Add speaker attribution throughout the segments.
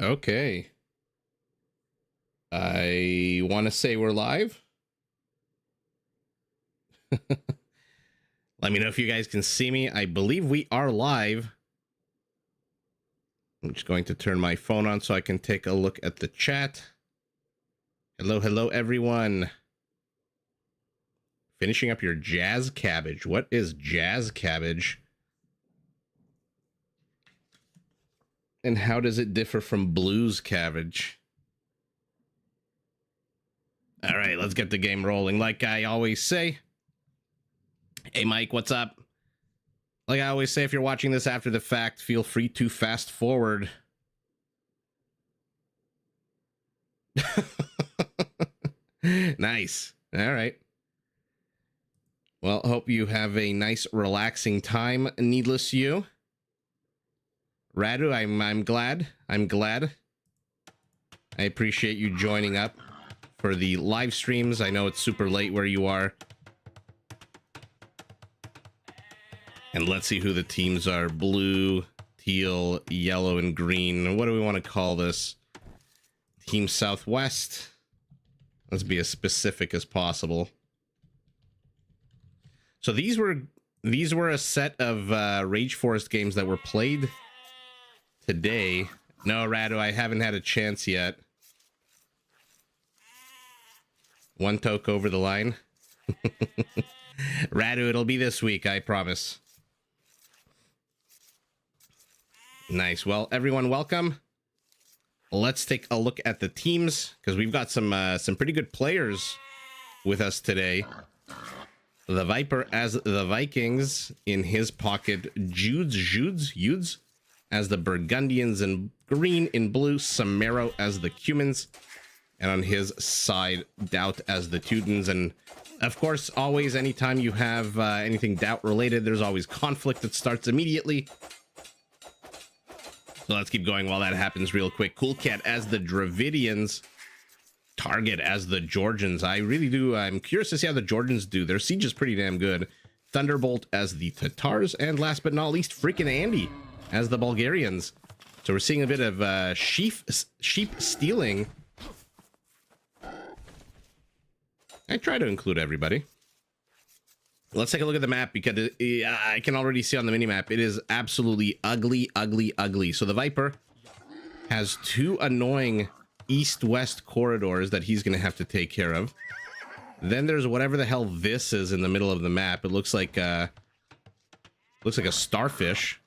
Speaker 1: Okay. I want to say we're live. Let me know if you guys can see me. I believe we are live. I'm just going to turn my phone on so I can take a look at the chat. Hello, everyone. Finishing up your jazz cabbage. What is jazz cabbage? And how does it differ from blues cabbage? All right, let's get the game rolling. Like I always say. Hey, Mike, what's up? Like I always say, if you're watching this after the fact, feel free to fast forward. Nice. All right. Well, hope you have a nice, relaxing time, needless you. Radu, I'm glad. I'm glad. I appreciate you joining up for the live streams. I know it's super late where you are. And let's see who the teams are. Blue, teal, yellow, and green. What do we want to call this? Team Southwest. Let's be as specific as possible. So these were a set of Rage Forest games that were played today. No, Radu, I haven't had a chance yet. One toke over the line. Radu, it'll be this week, I promise. Nice. Well, everyone, welcome. Let's take a look at the teams because we've got some pretty good players with us today. The Viper as the Vikings, in his pocket Judes as the Burgundians in green, in blue Samaro as the Cumans, and on his side Doubt as the Teutons. And of course, always anytime you have anything Doubt related, there's always conflict that starts immediately. So let's keep going while that happens real quick. Cool Cat as the Dravidians, Target as the Georgians. I'm curious to see how the Georgians do. Their siege is pretty damn good. Thunderbolt as the Tatars, and last but not least, freaking Andy as the Bulgarians. So we're seeing a bit of sheep stealing. I try to include everybody. Let's take a look at the map because I can already see on the minimap it is absolutely ugly. So the Viper has two annoying east-west corridors that he's going to have to take care of. Then there's whatever the hell this is in the middle of the map. It looks like a starfish.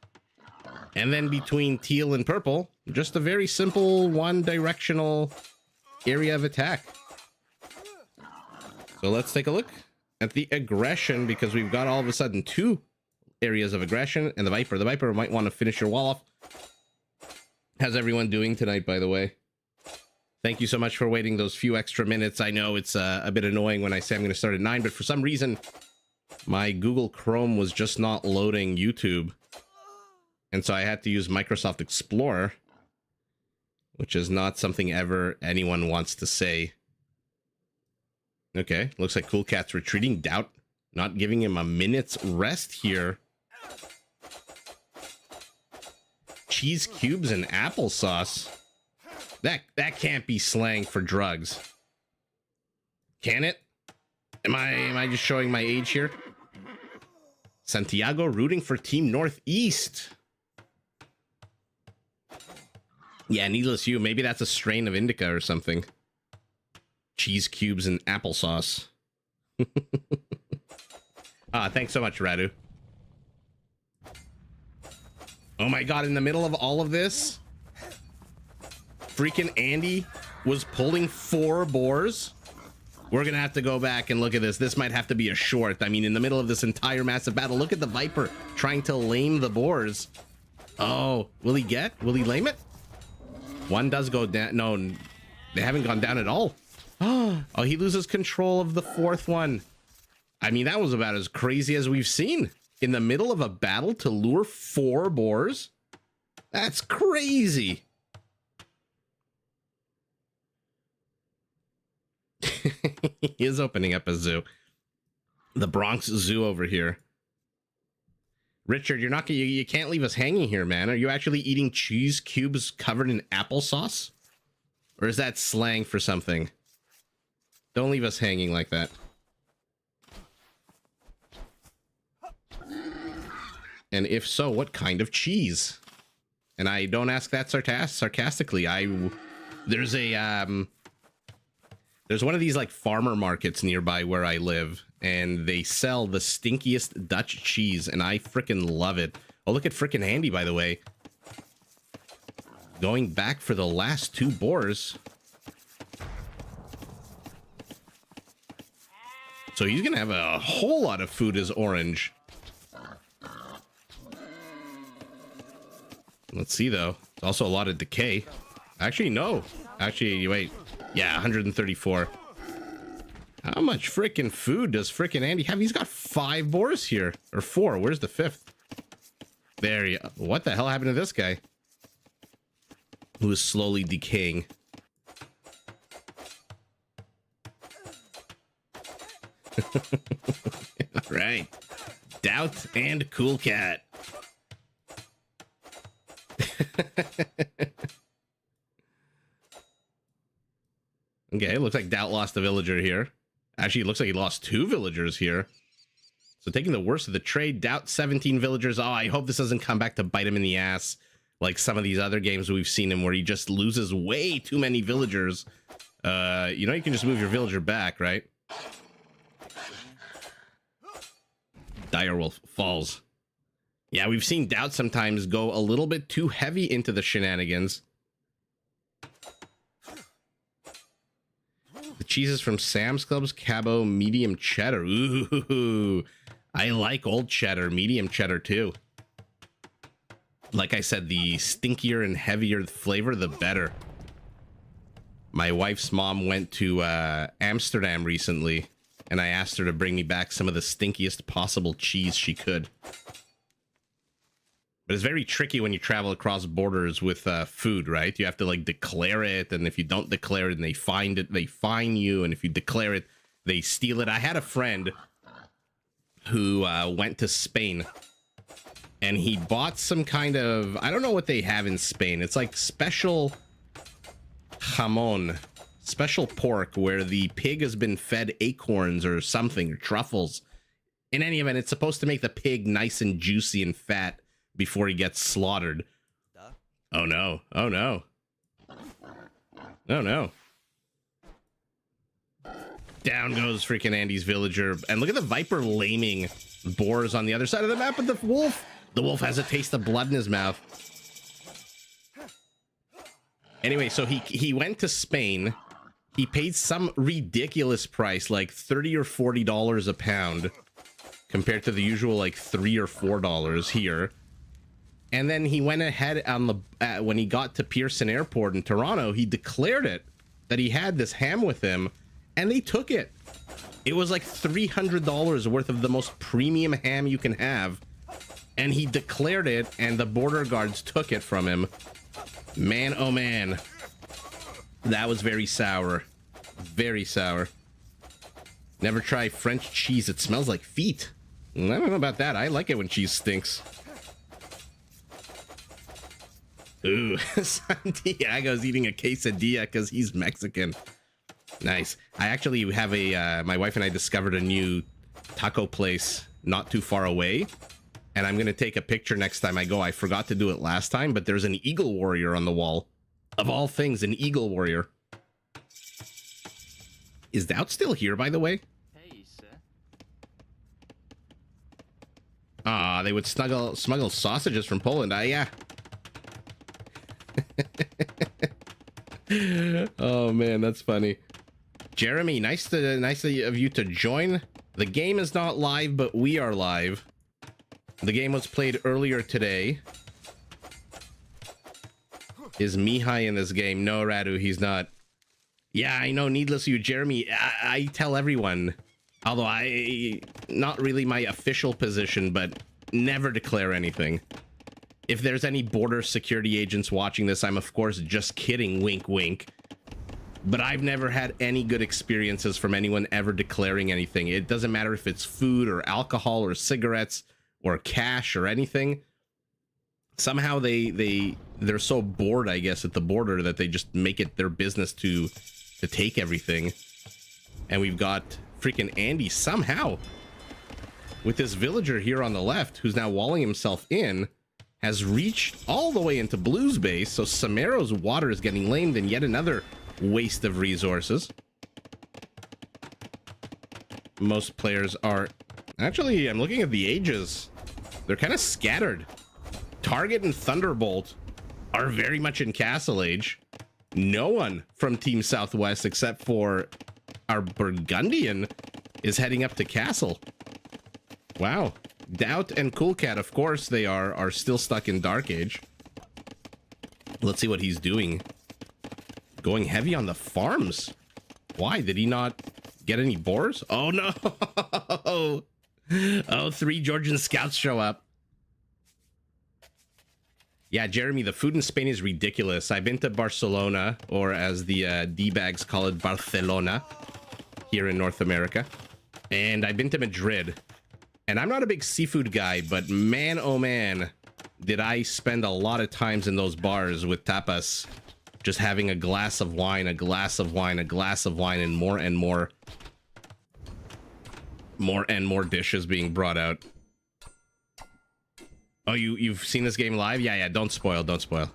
Speaker 1: And then between teal and purple, just a very simple one-directional area of attack. So let's take a look at the aggression, because we've got all of a sudden two areas of aggression, and the Viper might want to finish your wall off. How's everyone doing tonight, by the way? Thank you so much for waiting those few extra minutes. I know it's a bit annoying when I say I'm going to start at 9, but for some reason, my Google Chrome was just not loading YouTube. And so I had to use Microsoft Explorer, which is not something ever anyone wants to say. Okay, looks like Cool Cat's retreating. Doubt not giving him a minute's rest here. Cheese cubes and applesauce. That can't be slang for drugs. Can it? Am I just showing my age here? Santiago rooting for Team Northeast. Yeah, needless you. Maybe that's a strain of indica or something. Cheese cubes and applesauce. Thanks so much, Radu. Oh my god, in the middle of all of this, freaking Andy was pulling 4 boars. We're gonna have to go back and look at this. This might have to be a short. I mean, in the middle of this entire massive battle, look at the Viper trying to lame the boars. Oh, will he lame it? One does go down. No, they haven't gone down at all. Oh, he loses control of the 4th one. I mean, that was about as crazy as we've seen. In the middle of a battle to lure 4 boars? That's crazy. He is opening up a zoo. The Bronx Zoo over here. Richard, you're not you can't leave us hanging here, man. Are you actually eating cheese cubes covered in applesauce? Or is that slang for something? Don't leave us hanging like that. And if so, what kind of cheese? And I don't ask that sarcastically. There's one of these like farmer markets nearby where I live, and they sell the stinkiest Dutch cheese, and I freaking love it. Oh, look at freaking Andy, by the way. Going back for the last 2 boars. So he's gonna have a whole lot of food as orange. Let's see, though. It's also a lot of decay. Actually, no. Actually, wait. Yeah, 134. How much freaking food does freaking Andy have? He's got 5 boars here. Or 4. Where's the 5th? There you go. What the hell happened to this guy? Who is slowly decaying. All right. Doubt and Cool Cat. Okay, looks like Doubt lost a villager here. Actually, it looks like he lost 2 villagers here. So taking the worst of the trade, Doubt 17 villagers. Oh, I hope this doesn't come back to bite him in the ass like some of these other games we've seen him where he just loses way too many villagers. You know, you can just move your villager back, right? Direwolf falls. Yeah, we've seen Doubt sometimes go a little bit too heavy into the shenanigans. The cheeses from Sam's Club's Cabo medium cheddar. Ooh, I like old cheddar, medium cheddar too. Like I said, the stinkier and heavier the flavor, the better. My wife's mom went to Amsterdam recently, and I asked her to bring me back some of the stinkiest possible cheese she could. But it's very tricky when you travel across borders with food, right? You have to like declare it, and if you don't declare it and they find it, they fine you, and if you declare it, they steal it. I had a friend who went to Spain, and he bought some kind of, I don't know what they have in Spain. It's like special jamon, special pork, where the pig has been fed acorns or something, or truffles. In any event, it's supposed to make the pig nice and juicy and fat before he gets slaughtered. Oh no. Oh no. Oh no. Down goes freaking Andy's villager. And look at the viper laming boars on the other side of the map. But the wolf has a taste of blood in his mouth. Anyway, so he went to Spain. He paid some ridiculous price, like $30 or $40 a pound, compared to the usual like $3 or $4 here. And then he went ahead on the when he got to Pearson Airport in Toronto, he declared it that he had this ham with him, and they took it. It was like $300 worth of the most premium ham you can have, and he declared it, and the border guards took it from him. Man, oh man, that was very sour. Very sour. Never try French cheese. It smells like feet. I don't know about that. I like it when cheese stinks. Ooh, Santiago's eating a quesadilla because he's Mexican. Nice. I actually have my wife and I discovered a new taco place not too far away, and I'm going to take a picture next time I go. I forgot to do it last time, but there's an eagle warrior on the wall. Of all things, an eagle warrior. Is Doubt still here, by the way?
Speaker 2: Hey, sir.
Speaker 1: Ah, they would smuggle sausages from Poland. Yeah. Oh man, that's funny. Jeremy, nice of you to join. The game is not live, but we are live. The game was played earlier today. Is Mihai in this game? No, Radu, he's not. Yeah, I know, needless you, Jeremy. I tell everyone, although not really my official position, but never declare anything. If there's any border security agents watching this, I'm of course just kidding, wink wink. But I've never had any good experiences from anyone ever declaring anything. It doesn't matter if it's food or alcohol or cigarettes. or cash or anything. Somehow they're so bored, I guess, at the border that they just make it their business to take everything. And we've got freaking Andy somehow with this villager here on the left, who's now walling himself in, has reached all the way into Blue's base. So Samaro's water is getting lamed, and yet another waste of resources. Most players are actually, I'm looking at the ages, they're kind of scattered. Target and Thunderbolt are very much in Castle Age. No one from Team Southwest, except for our Burgundian, is heading up to Castle. Wow. Doubt and Cool Cat, of course, they are still stuck in Dark Age. Let's see what he's doing. Going heavy on the farms. Why? Did he not get any boars? Oh, no. Oh, 3 Georgian scouts show up. Yeah, Jeremy, the food in Spain is ridiculous. I've been to Barcelona, or as the D-bags call it, Barcelona, here in North America. And I've been to Madrid. And I'm not a big seafood guy, but man, oh man, did I spend a lot of times in those bars with tapas, just having a glass of wine, a glass of wine, a glass of wine, and more dishes being brought out. Oh, you've seen this game live? Yeah, don't spoil, don't spoil.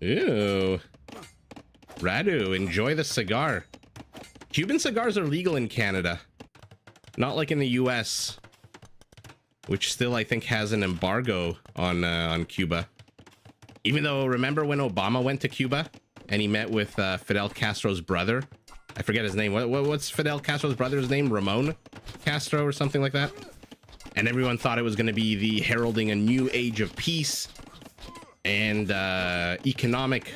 Speaker 1: Ew. Radu, enjoy the cigar. Cuban cigars are legal in Canada. Not like in the US, which still, I think, has an embargo on Cuba. Even though, remember when Obama went to Cuba and he met with Fidel Castro's brother? I forget his name. What's Fidel Castro's brother's name? Ramon Castro or something like that? And everyone thought it was going to be the heralding a new age of peace and economic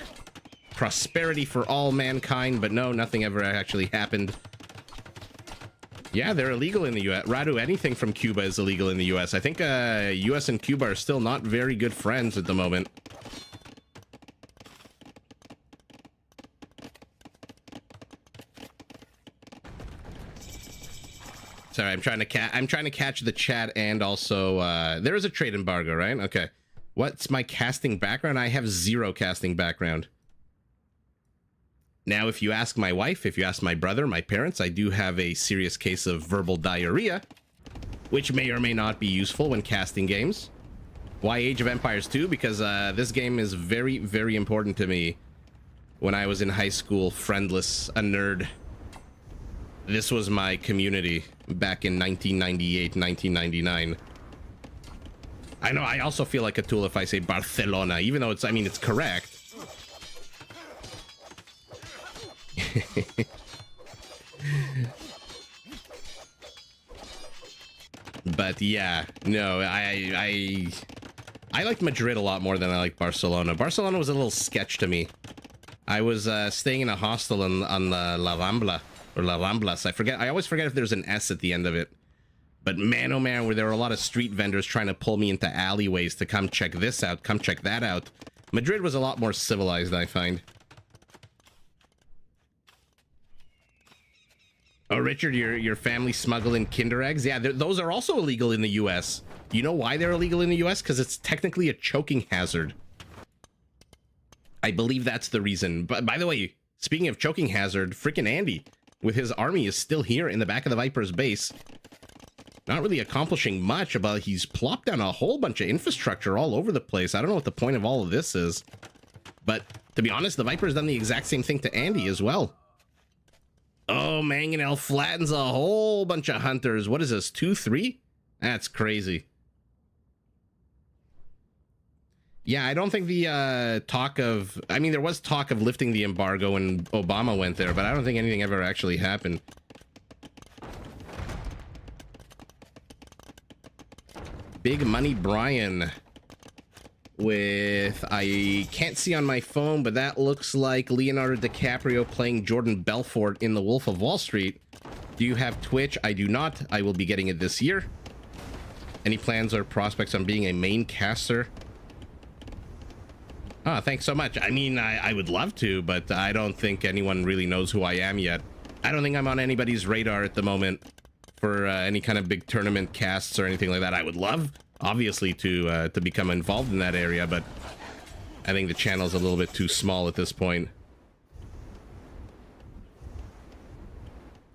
Speaker 1: prosperity for all mankind. But no, nothing ever actually happened. Yeah, they're illegal in the U.S. Radu, anything from Cuba is illegal in the U.S. I think U.S. and Cuba are still not very good friends at the moment. Sorry, I'm trying to catch the chat, and also there is a trade embargo, right? Okay. What's my casting background? I have 0 casting background. Now, if you ask my wife, if you ask my brother, my parents, I do have a serious case of verbal diarrhea, which may or may not be useful when casting games. Why Age of Empires 2? Because this game is very, very important to me. When I was in high school, friendless, a nerd, this was my community back in 1998, 1999. I know, I also feel like a tool if I say Barcelona, even though it's, I mean, it's correct. But yeah, no, I like Madrid a lot more than I like Barcelona. Barcelona was a little sketch to me. I was staying in a hostel on the La Rambla, or La Ramblas. I always forget if there's an S at the end of it. But man, oh man, where there were a lot of street vendors trying to pull me into alleyways to come check this out, come check that out. Madrid was a lot more civilized, I find. Oh, Richard, your family smuggling Kinder eggs? Yeah, those are also illegal in the U.S. You know why they're illegal in the U.S.? Because it's technically a choking hazard. I believe that's the reason. But by the way, speaking of choking hazard, freaking Andy with his army is still here in the back of the Viper's base. Not really accomplishing much, but he's plopped down a whole bunch of infrastructure all over the place. I don't know what the point of all of this is. But to be honest, the Viper's done the exact same thing to Andy as well. Oh, Mangonel flattens a whole bunch of hunters. What is this, 2-3? That's crazy. Yeah, I don't think the talk of... I mean, there was talk of lifting the embargo when Obama went there, but I don't think anything ever actually happened. Big Money Brian with... I can't see on my phone, but that looks like Leonardo DiCaprio playing Jordan Belfort in The Wolf of Wall Street. Do you have Twitch? I do not. I will be getting it this year. Any plans or prospects on being a main caster? Oh, thanks so much. I mean, I would love to, but I don't think anyone really knows who I am yet. I don't think I'm on anybody's radar at the moment for any kind of big tournament casts or anything like that. I would love, obviously, to become involved in that area, but I think the channel's a little bit too small at this point.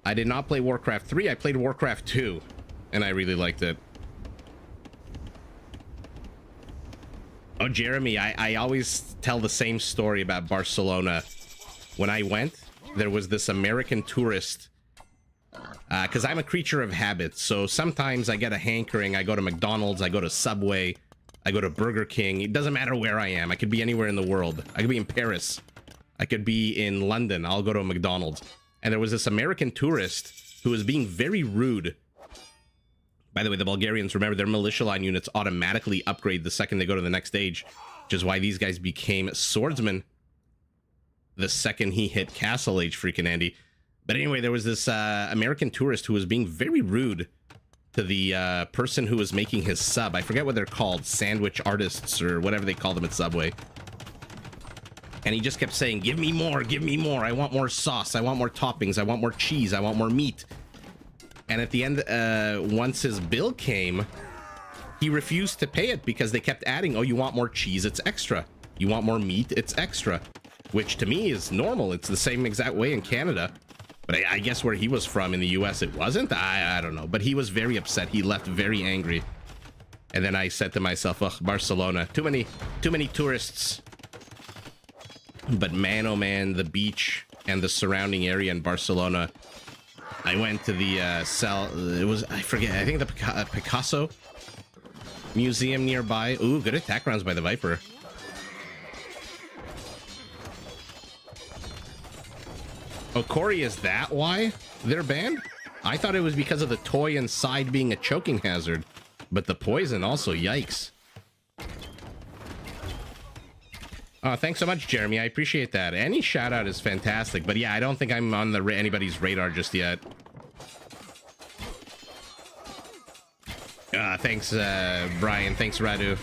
Speaker 1: I did not play Warcraft 3. I played Warcraft 2, and I really liked it. Oh, Jeremy, I always tell the same story about Barcelona. When I went, there was this American tourist, because I'm a creature of habits, so sometimes I get a hankering. I go to McDonald's, I go to Subway, I go to Burger King. It doesn't matter where I am. I could be anywhere in the world. I could be in Paris. I could be in London. I'll go to a McDonald's. And there was this American tourist who was being very rude. By the way, the Bulgarians, remember, their militia line units automatically upgrade the second they go to the next stage, which is why these guys became swordsmen the second he hit Castle Age, freaking Andy. But anyway, there was this American tourist who was being very rude to the person who was making his sub. I forget what they're called, sandwich artists or whatever they call them at Subway. And he just kept saying, give me more, I want more sauce, I want more toppings, I want more cheese, I want more meat. And at the end, once his bill came, he refused to pay it because they kept adding, oh, you want more cheese, it's extra. You want more meat, it's extra. Which to me is normal. It's the same exact way in Canada. But I guess where he was from in the US, it wasn't. I don't know. But he was very upset. He left very angry. And then I said to myself, ugh, Barcelona, too many tourists. But man, oh man, the beach and the surrounding area in Barcelona. I went to the it was, I forget, I think the Picasso museum nearby. Ooh, good attack rounds by the Viper. Oh, Corey, is that why they're banned? I thought it was because of the toy inside being a choking hazard, but the poison also, yikes. Oh, thanks so much, Jeremy. I appreciate that. Any shout out is fantastic, but yeah, I don't think I'm on anybody's radar just yet. Thanks, Brian. Thanks, Radu.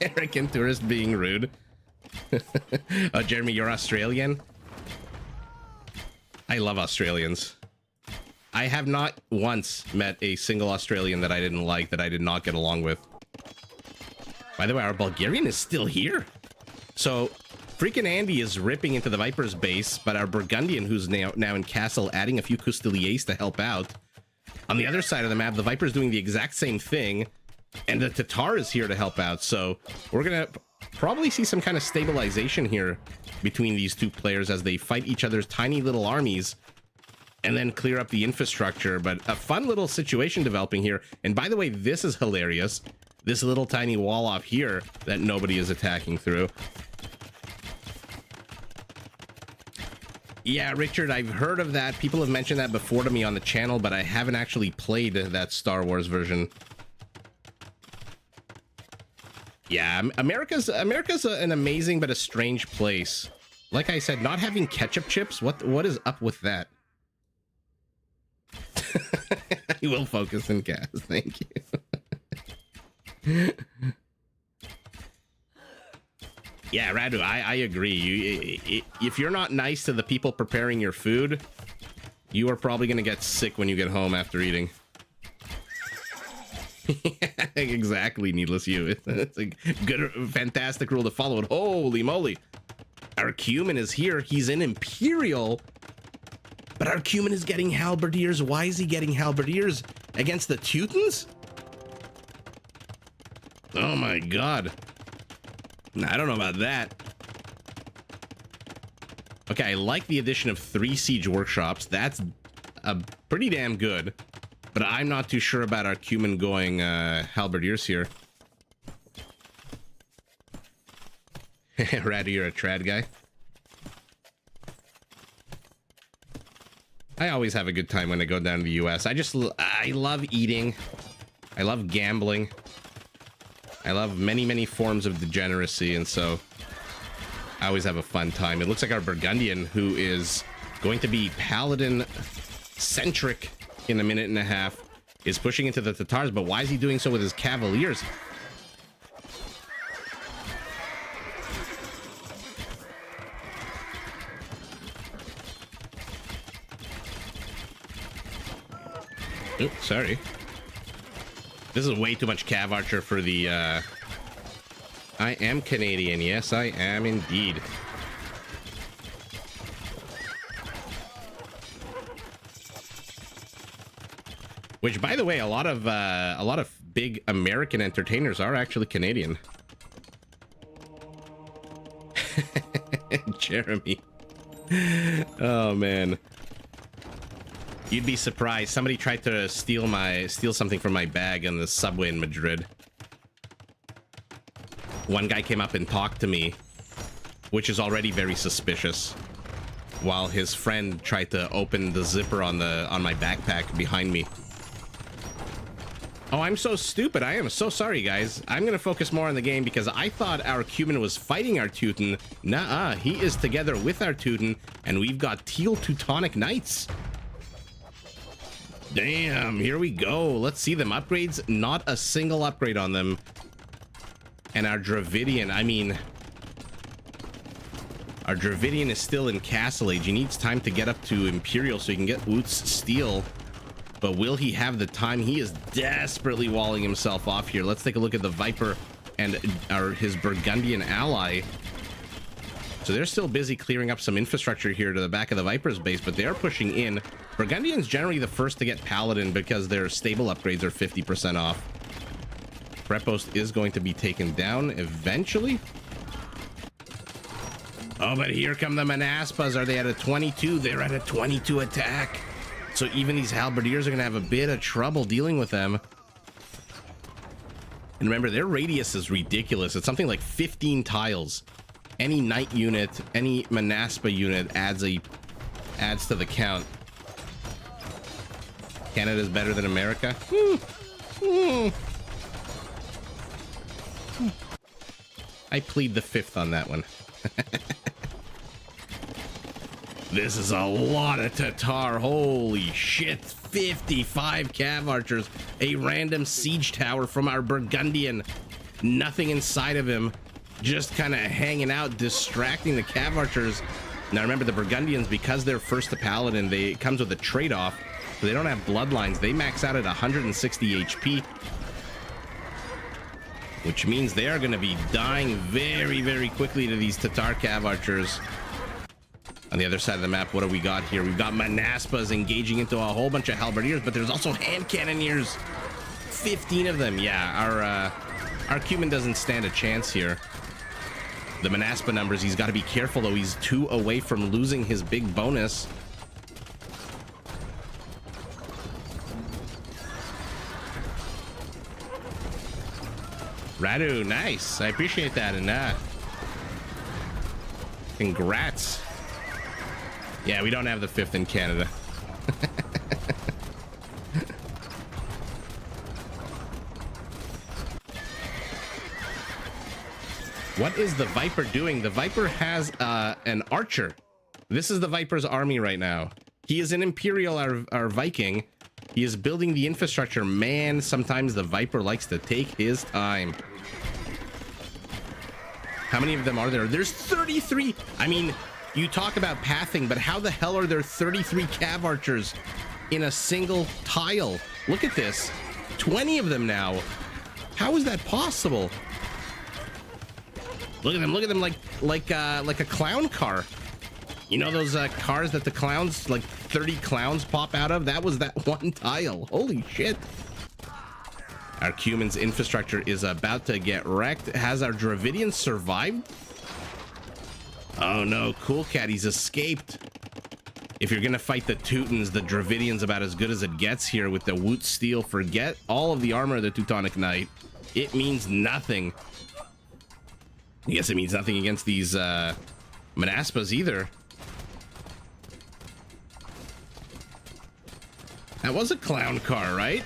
Speaker 1: American tourist being rude. Oh, Jeremy, you're Australian? I love Australians. I have not once met a single Australian that I didn't like, that I did not get along with. By the way, our Bulgarian is still here. So, freaking Andy is ripping into the Viper's base, but our Burgundian, who's now in Castle, adding a few Custiliers to help out. On the other side of the map, the Viper's doing the exact same thing, and the Tatar is here to help out. So, we're gonna probably see some kind of stabilization here between these two players as they fight each other's tiny little armies and then clear up the infrastructure. But a fun little situation developing here. And by the way, this is hilarious. This little tiny wall off here that nobody is attacking through. Yeah, Richard, I've heard of that. People have mentioned that before to me on the channel, but I haven't actually played that Star Wars version. Yeah, America's an amazing but a strange place. Like I said, not having ketchup chips, what is up with that? You will focus and cast, thank you. Yeah, Radu, I agree. If you're not nice to the people preparing your food, you are probably gonna get sick when you get home after eating. Exactly, Needless You. It's a good, fantastic rule to follow. Holy moly. Our Cumin is here. He's in Imperial. But our Cumin is getting halberdiers. Why is he getting halberdiers? Against the Teutons? Oh my god. I don't know about that. Okay, I like the addition of 3 siege workshops. That's pretty damn good. But I'm not too sure about our Cumin going halberdiers here. Ratty, you're a trad guy. I always have a good time when I go down to the US. I love eating. I love gambling. I love many forms of degeneracy, and so I always have a fun time. It looks like our Burgundian, who is going to be Paladin-centric in a minute and a half, is pushing into the Tatars, but why is he doing so with his Cavaliers? Oops, sorry. This is way too much Cav Archer for the, I am Canadian. Yes, I am indeed. Which, by the way, a lot of big American entertainers are actually Canadian. Jeremy. Oh man. You'd be surprised. Somebody tried to steal something from my bag on the subway in Madrid. One guy came up and talked to me, which is already very suspicious, while his friend tried to open the zipper on my backpack behind me. Oh, I'm so stupid. I am so sorry, guys. I'm gonna focus more on the game because I thought our Cuban was fighting our Teuton. Nuh-uh, he is together with our Teuton, and we've got Teal Teutonic Knights. Damn, here we go. Let's see them. Upgrades, not a single upgrade on them. And our Dravidian, I mean... Our Dravidian is still in Castle Age. He needs time to get up to Imperial so he can get Woot's Steel. But will he have the time? He is desperately walling himself off here. Let's take a look at the Viper and his Burgundian ally. So they're still busy clearing up some infrastructure here to the back of the Viper's base, but they're pushing in. Burgundian's generally the first to get Paladin because their stable upgrades are 50% off. Prepost is going to be taken down eventually. Oh, but here come the Manaspas. Are they at a 22? They're at a 22 attack. So even these Halberdiers are going to have a bit of trouble dealing with them. And remember, their radius is ridiculous. It's something like 15 tiles. Any knight unit, any Manaspa unit adds to the count. Canada's better than America. I plead the fifth on that one. This is a lot of Tatar. Holy shit. 55 Cav Archers. A random siege tower from our Burgundian. Nothing inside of him. Just kind of hanging out, distracting the Cav Archers. Now remember, the Burgundians, because they're first to Paladin, it comes with a trade-off. So they don't have bloodlines. They max out at 160 HP. Which means they are going to be dying very, very quickly to these Tatar Cav Archers. On the other side of the map, what do we got here? We've got Manaspas engaging into a whole bunch of Halberdiers, but there's also hand cannoneers. 15 of them. Yeah, our Cuban doesn't stand a chance here. The Manaspa numbers, he's got to be careful, though. He's 2 away from losing his big bonus. Radu, nice. I appreciate that. And congrats. Yeah, we don't have the 5th in Canada. What is the Viper doing? The Viper has an archer. This is the Viper's army right now. He is an Imperial, our Viking. He is building the infrastructure. Man, sometimes the Viper likes to take his time. How many of them are there? There's 33. I mean, you talk about pathing, but how the hell are there 33 Cav Archers in a single tile? Look at this. 20 of them now. How is that possible? Look at them. Look at them like a clown car. You know those cars that the clowns, like 30 clowns pop out of? That was that one tile. Holy shit. Our Cuman's infrastructure is about to get wrecked. Has our Dravidian survived? Oh no, Cool Cat, he's escaped. If you're gonna fight the Teutons, the Dravidian's about as good as it gets here with the Woot Steel. Forget all of the armor of the Teutonic Knight. It means nothing. I guess it means nothing against these Manaspas either. That was a clown car, right?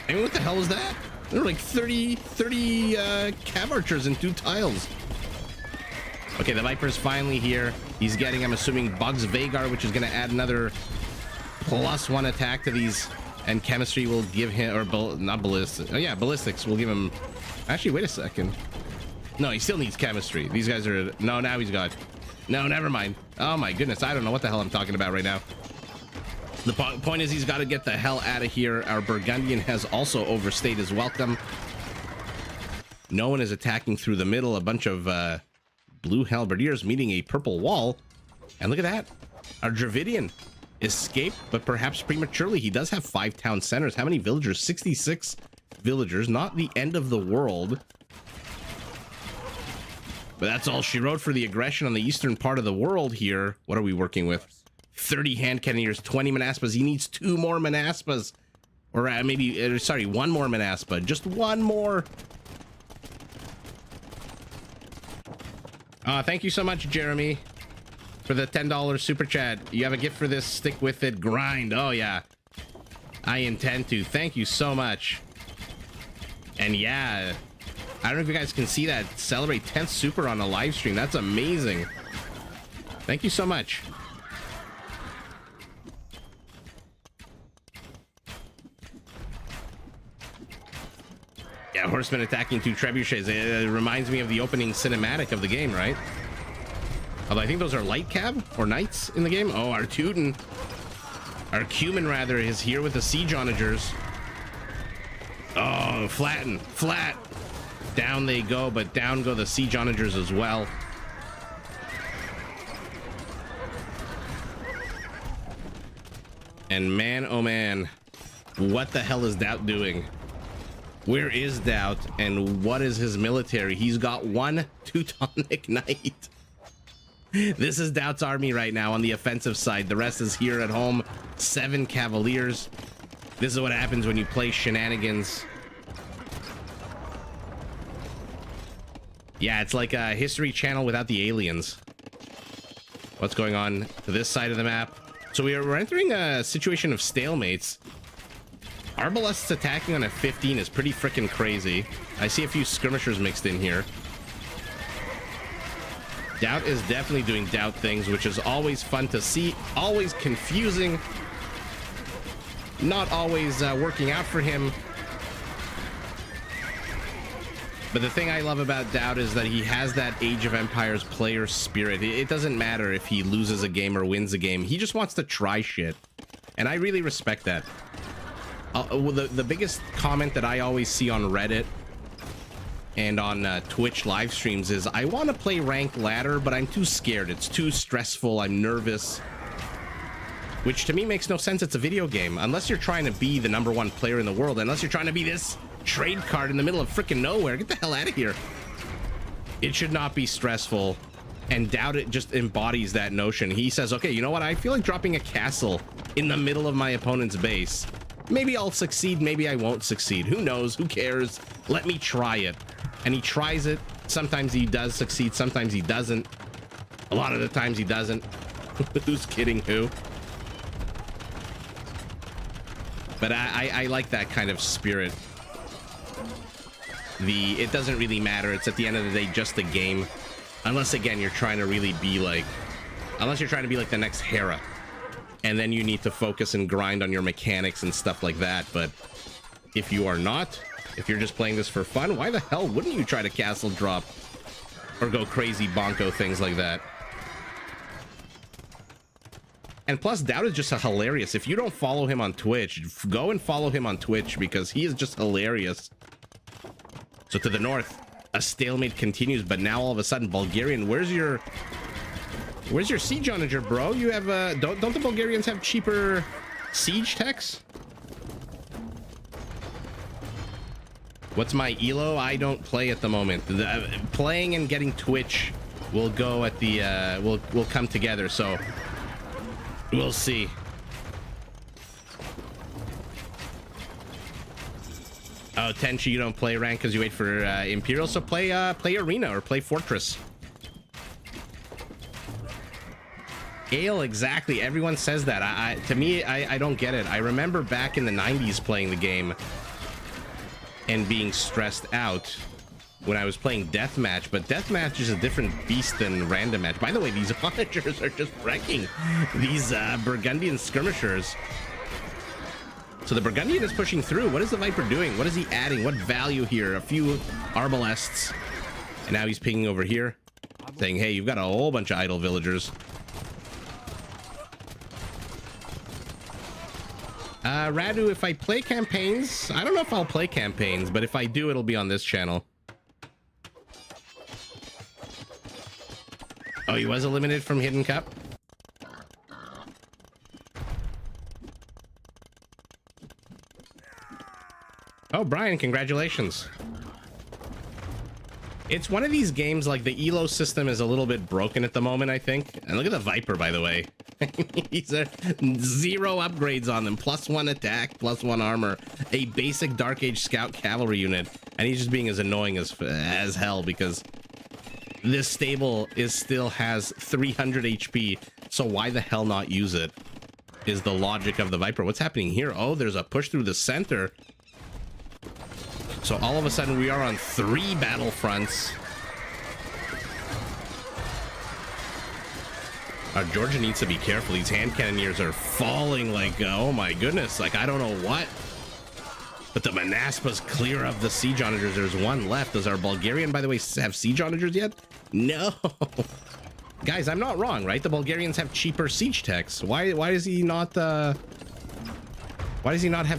Speaker 1: I mean, what the hell was that? There were like 30 Cav Archers in 2 tiles. Okay, the Viper's finally here. He's getting, I'm assuming, Bugs Vagar, which is going to add another +1 attack to these. And chemistry will give him, or not ballistics. Oh yeah, ballistics will give him. Actually, wait a second. No, he still needs chemistry. These guys are, no, now he's got. No, never mind. Oh my goodness, I don't know what the hell I'm talking about right now. The point is he's got to get the hell out of here. Our Burgundian has also overstayed his welcome. No one is attacking through the middle. A bunch of blue halberdiers meeting a purple wall. And look at that. Our Dravidian escaped, but perhaps prematurely. He does have 5 town centers. How many villagers? 66 villagers. Not the end of the world. But that's all she wrote for the aggression on the eastern part of the world here. What are we working with? 30 hand cannoneers, 20 Manaspas. He needs 2 more Manaspas. Or maybe, sorry, 1 more Manaspa. Just 1 more. Thank you so much, Jeremy, for the $10 super chat. You have a gift for this. Stick with it. Grind. Oh, yeah. I intend to. Thank you so much. And yeah, I don't know if you guys can see that. Celebrate 10th super on a live stream. That's amazing. Thank you so much. Yeah, horsemen attacking 2 trebuchets. It reminds me of the opening cinematic of the game, right? Although I think those are light cab or knights in the game. Oh, our Teuton, our Cumin rather, is here with the siege onagers. Oh, flatten, flat. Down they go, but down go the siege onagers as well. And man, oh man, what the hell is Doubt doing? Where is Doubt, and what is his military? He's got 1 Teutonic Knight. This is Doubt's army right now on the offensive side. The rest is here at home. 7 Cavaliers. This is what happens when you play shenanigans. Yeah, it's like a History Channel without the aliens. What's going on to this side of the map? So we're entering a situation of stalemates. Arbalests attacking on a 15 is pretty freaking crazy. I see a few skirmishers mixed in here. Doubt is definitely doing Doubt things, which is always fun to see. Always confusing. Not always working out for him. But the thing I love about Doubt is that he has that Age of Empires player spirit. It doesn't matter if he loses a game or wins a game. He just wants to try shit. And I really respect that. The biggest comment that I always see on Reddit and on Twitch live streams is, I want to play ranked ladder, but I'm too scared. It's too stressful. I'm nervous. Which to me makes no sense. It's a video game. Unless you're trying to be the #1 player in the world. Unless you're trying to be this trade card in the middle of freaking nowhere. Get the hell out of here. It should not be stressful. And Doubt it just embodies that notion. He says, okay, you know what? I feel like dropping a castle in the middle of my opponent's base. Maybe I'll succeed, maybe I won't succeed. Who knows? Who cares? Let me try it. And he tries it. Sometimes he does succeed, sometimes he doesn't. A lot of the times he doesn't. Who's kidding who? But I like that kind of spirit. It doesn't really matter. It's at the end of the day just a game. Unless, again, you're trying to really be like... Unless you're trying to be like the next Hera. And then you need to focus and grind on your mechanics and stuff like that. But if you are not, if you're just playing this for fun, why the hell wouldn't you try to castle drop or go crazy bonko things like that? And plus, Doubt is just hilarious. If you don't follow him on Twitch, go and follow him on Twitch because he is just hilarious. So to the north, a stalemate continues, but now all of a sudden, Bulgarian, where's your siege onager, bro? You have don't the Bulgarians have cheaper siege techs? What's my elo? I don't play at the moment. Playing and getting Twitch will go at the will come together, so we'll see. Oh, Tenchi, you don't play rank because you wait for Imperial, so play Arena or play Fortress. Gale, exactly. Everyone says that. To me, I don't get it. I remember back in the 90s playing the game and being stressed out when I was playing Deathmatch, but Deathmatch is a different beast than Random Match. By the way, these onagers are just wrecking these Burgundian skirmishers. So the Burgundian is pushing through. What is the Viper doing? What is he adding? What value here? A few Arbalests. And now he's pinging over here, saying, hey, you've got a whole bunch of idle villagers. Radu, if I play campaigns, I don't know if I'll play campaigns, but if I do, it'll be on this channel. Oh, he was eliminated from Hidden Cup? Oh, Brian, congratulations. It's one of these games, like the Elos system is a little bit broken at the moment, I think. And look at the Viper, by the way. These are 0 upgrades on them. +1 attack, +1 armor. A basic Dark Age Scout cavalry unit. And he's just being as annoying as hell because this stable still has 300 HP. So why the hell not use it? Is the logic of the Viper. What's happening here? Oh, there's a push through the center. So all of a sudden we are on 3 battlefronts. Our Georgia needs to be careful. These hand cannoneers are falling like, oh my goodness, like I don't know what. But the Manaspas clear of the siege onagers. There's one left. Does our Bulgarian, by the way, have siege onagers yet? No. Guys, I'm not wrong, right? The Bulgarians have cheaper siege techs. Why does he not have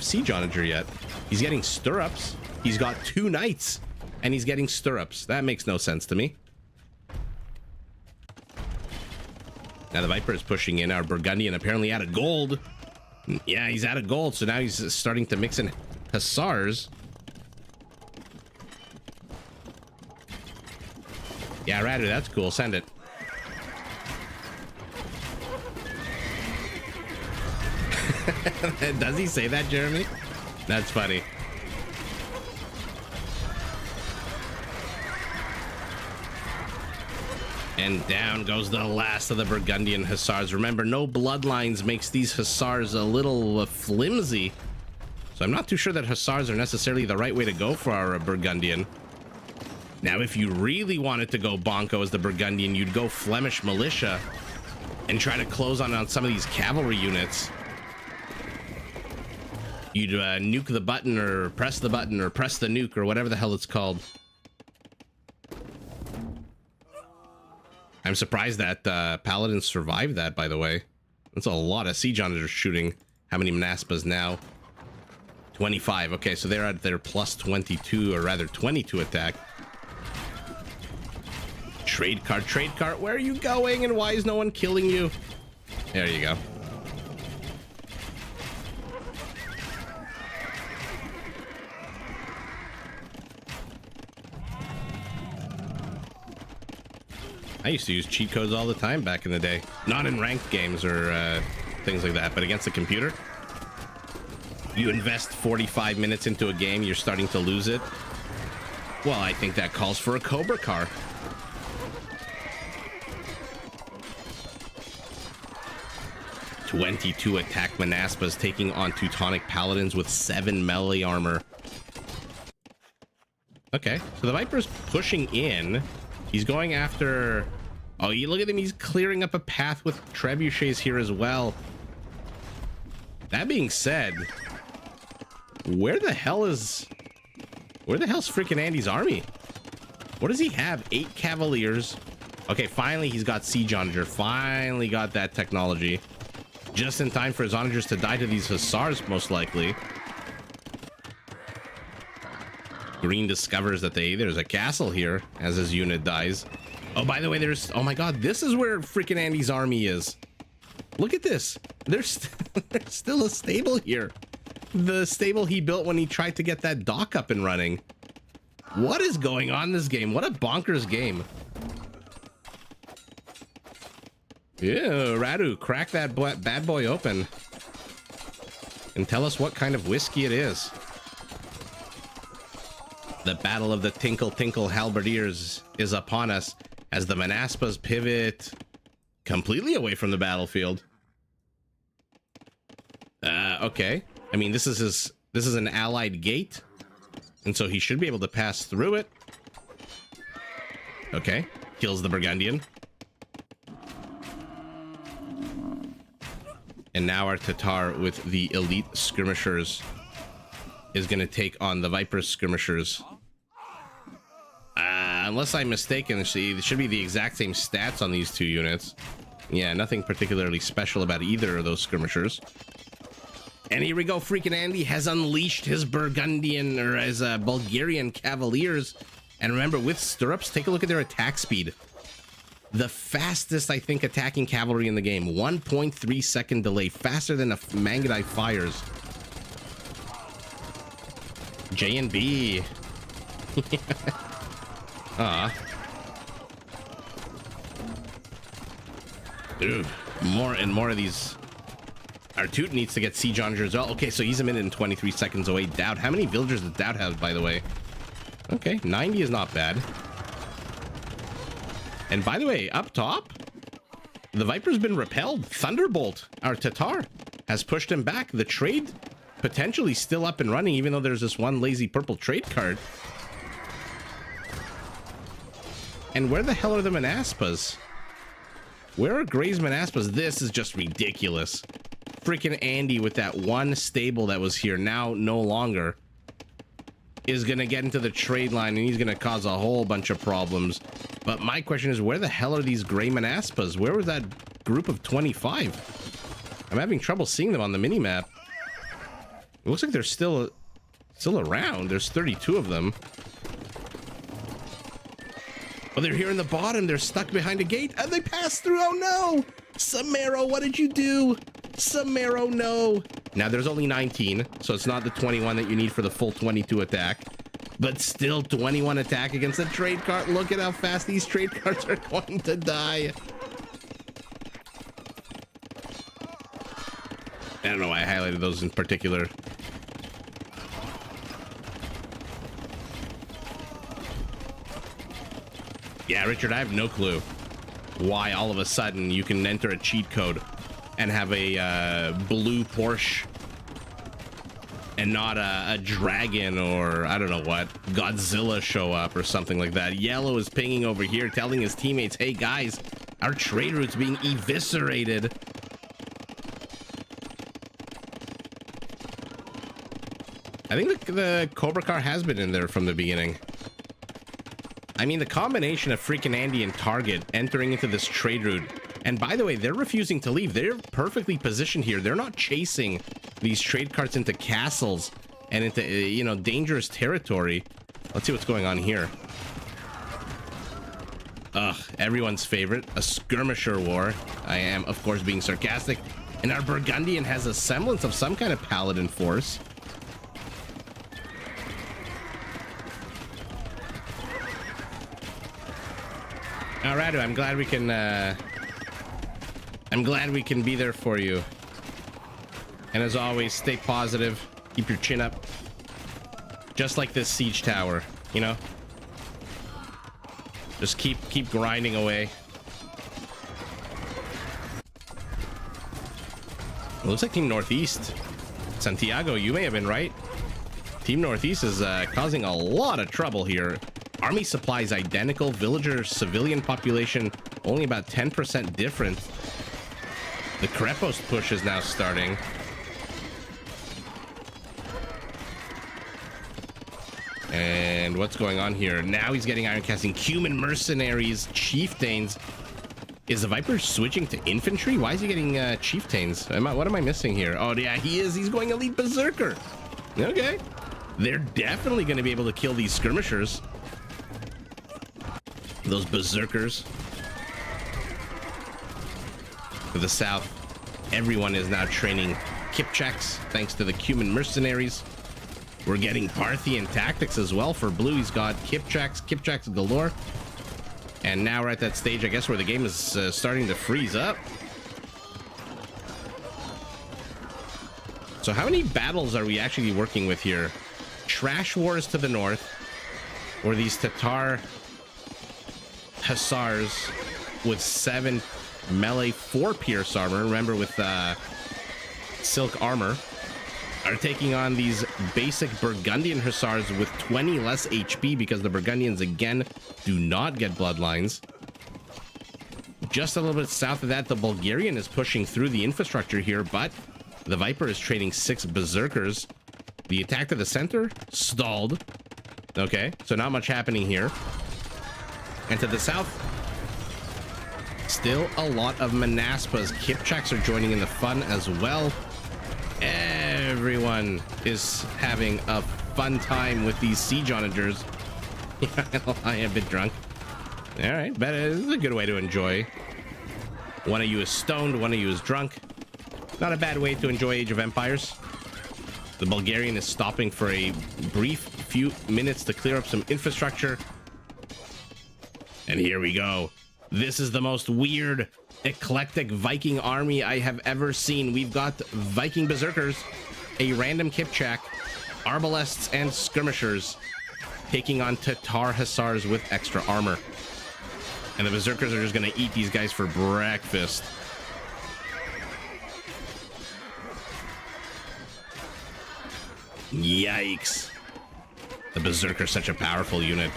Speaker 1: siege onager yet? He's getting stirrups. He's got 2 knights and he's getting stirrups. That makes no sense to me. Now the Viper is pushing in. Our Burgundian apparently out of gold. Yeah, he's out of gold. So now he's starting to mix in Hussars. Yeah, Radu, that's cool. Send it. Does he say that, Jeremy? That's funny. And down goes the last of the Burgundian Hussars. Remember, no bloodlines makes these Hussars a little flimsy. So I'm not too sure that Hussars are necessarily the right way to go for our Burgundian. Now, if you really wanted to go bonko as the Burgundian, you'd go Flemish Militia and try to close on some of these cavalry units. You'd nuke the button or press the button or press the nuke or whatever the hell it's called. I'm surprised that Paladins survived that, by the way. That's a lot of siege onagers shooting. How many Manaspas now? 25. Okay, so they're at their plus 22, or rather 22 attack. Trade cart, where are you going and why is no one killing you? There you go. I used to use cheat codes all the time back in the day. Not in ranked games or things like that, but against the computer. You invest 45 minutes into a game, you're starting to lose it. Well, I think that calls for a Cobra car. (22) attack Manaspas taking on Teutonic Paladins with 7 melee armor. Okay, so the Viper's pushing in. He's going after... Oh, you look at him. He's clearing up a path with trebuchets here as well. That being said, where the hell's freaking Andy's army? What does he have? 8 Cavaliers. Okay, finally he's got siege onager. Finally got that technology. Just in time for his onagers to die to these Hussars, most likely. Green discovers that there's a castle here as his unit dies. Oh, by the way, oh my god, this is where freaking Andy's army is. Look at this. There's still a stable here. The stable he built when he tried to get that dock up and running. What is going on in this game? What a bonkers game. Yeah, Radu, crack that bad boy open and tell us what kind of whiskey it is. The battle of the Tinkle Tinkle Halberdiers is upon us as the Manaspas pivot completely away from the battlefield. Okay. I mean, this is an allied gate, and so he should be able to pass through it. Okay. Kills the Burgundian. And now our Tatar with the elite skirmishers is going to take on the Viper skirmishers. Unless I'm mistaken, it should be the exact same stats on these two units. Yeah, nothing particularly special about either of those skirmishers. And here we go. Freaking Andy has unleashed his Burgundian or his Bulgarian Cavaliers. And remember, with stirrups, take a look at their attack speed. The fastest, I think, attacking cavalry in the game. 1.3 second delay. Faster than a Mangudai fires. J and B. Dude, more and more of these. Artut needs to get siege onager as well. Okay, so he's a minute and 23 seconds away. Dowd. How many villagers does Dowd have, by the way? Okay, 90 is not bad. And by the way, up top, the Viper's been repelled. Thunderbolt, our Tatar, has pushed him back. The trade potentially still up and running, even though there's this one lazy purple trade card. And where the hell are the Manaspas? Where are Gray's Manaspas? This is just ridiculous. Freaking Andy with that one stable that was here, now no longer, is gonna get into the trade line and he's gonna cause a whole bunch of problems. But my question is, where the hell are these Gray Manaspas? Where was that group of 25? I'm having trouble seeing them on the minimap. It looks like they're still around. There's 32 of them. Oh, they're here in the bottom. They're stuck behind a gate and they pass through. Oh no! Samaro, what did you do? Samaro, no. Now there's only 19, so it's not the 21 that you need for the full 22 attack. But still 21 attack against a trade card. Look at how fast these trade cards are going to die. I don't know why I highlighted those in particular. Yeah, Richard, I have no clue why all of a sudden you can enter a cheat code and have a blue Porsche and not a dragon or I don't know what, Godzilla show up or something like that. Yellow is pinging over here telling his teammates, hey guys, our trade route's being eviscerated. I think the Cobra car has been in there from the beginning. I mean, the combination of freaking Andy and Target entering into this trade route. And by the way, they're refusing to leave. They're perfectly positioned here. They're not chasing these trade carts into castles and into, you know, dangerous territory. Let's see what's going on here. Ugh, everyone's favorite, a skirmisher war. I am, of course, being sarcastic. And our Burgundian has a semblance of some kind of paladin force. All right, I'm glad we can be there for you. And as always, stay positive, keep your chin up. Just like this siege tower, you know? Just keep grinding away. It looks like Team Northeast. Santiago, you may have been right. Team Northeast is causing a lot of trouble here. Army supplies identical, villager civilian population only about 10% different. The Krepos push is now starting. And what's going on here? Now he's getting iron casting. Cuman mercenaries, chieftains. Is the Viper switching to infantry? Why is he getting chieftains? What am I missing here? Oh yeah, he is. He's going elite berserker. Okay. They're definitely going to be able to kill these skirmishers. Those berserkers. To the south, everyone is now training Kipchaks thanks to the Cuman mercenaries. We're getting Parthian tactics as well. For blue, he's got Kipchaks galore. And now we're at that stage, I guess, where the game is starting to freeze up. So how many battles are we actually working with here? Trash wars to the north, or these Tatar Hussars with 7 melee 4 pierce armor, remember, with silk armor, are taking on these basic Burgundian Hussars with 20 less HP because the Burgundians again do not get bloodlines. Just a little bit south of that, the Bulgarian is pushing through the infrastructure here, but the Viper is trading 6 berserkers. The attack to the center stalled. Okay, so not much happening here. And to the south, still a lot of Manaspas. Kipchaks are joining in the fun as well. Everyone is having a fun time with these siege onagers. I am a bit drunk. All right, but it's a good way to enjoy. One of you is stoned, one of you is drunk. Not a bad way to enjoy Age of Empires. The Bulgarian is stopping for a brief few minutes to clear up some infrastructure. And here we go. This is the most weird, eclectic Viking army I have ever seen. We've got Viking berserkers, a random Kipchak, arbalests, and skirmishers taking on Tatar hussars with extra armor. And the berserkers are just gonna eat these guys for breakfast. Yikes. The berserker's such a powerful unit.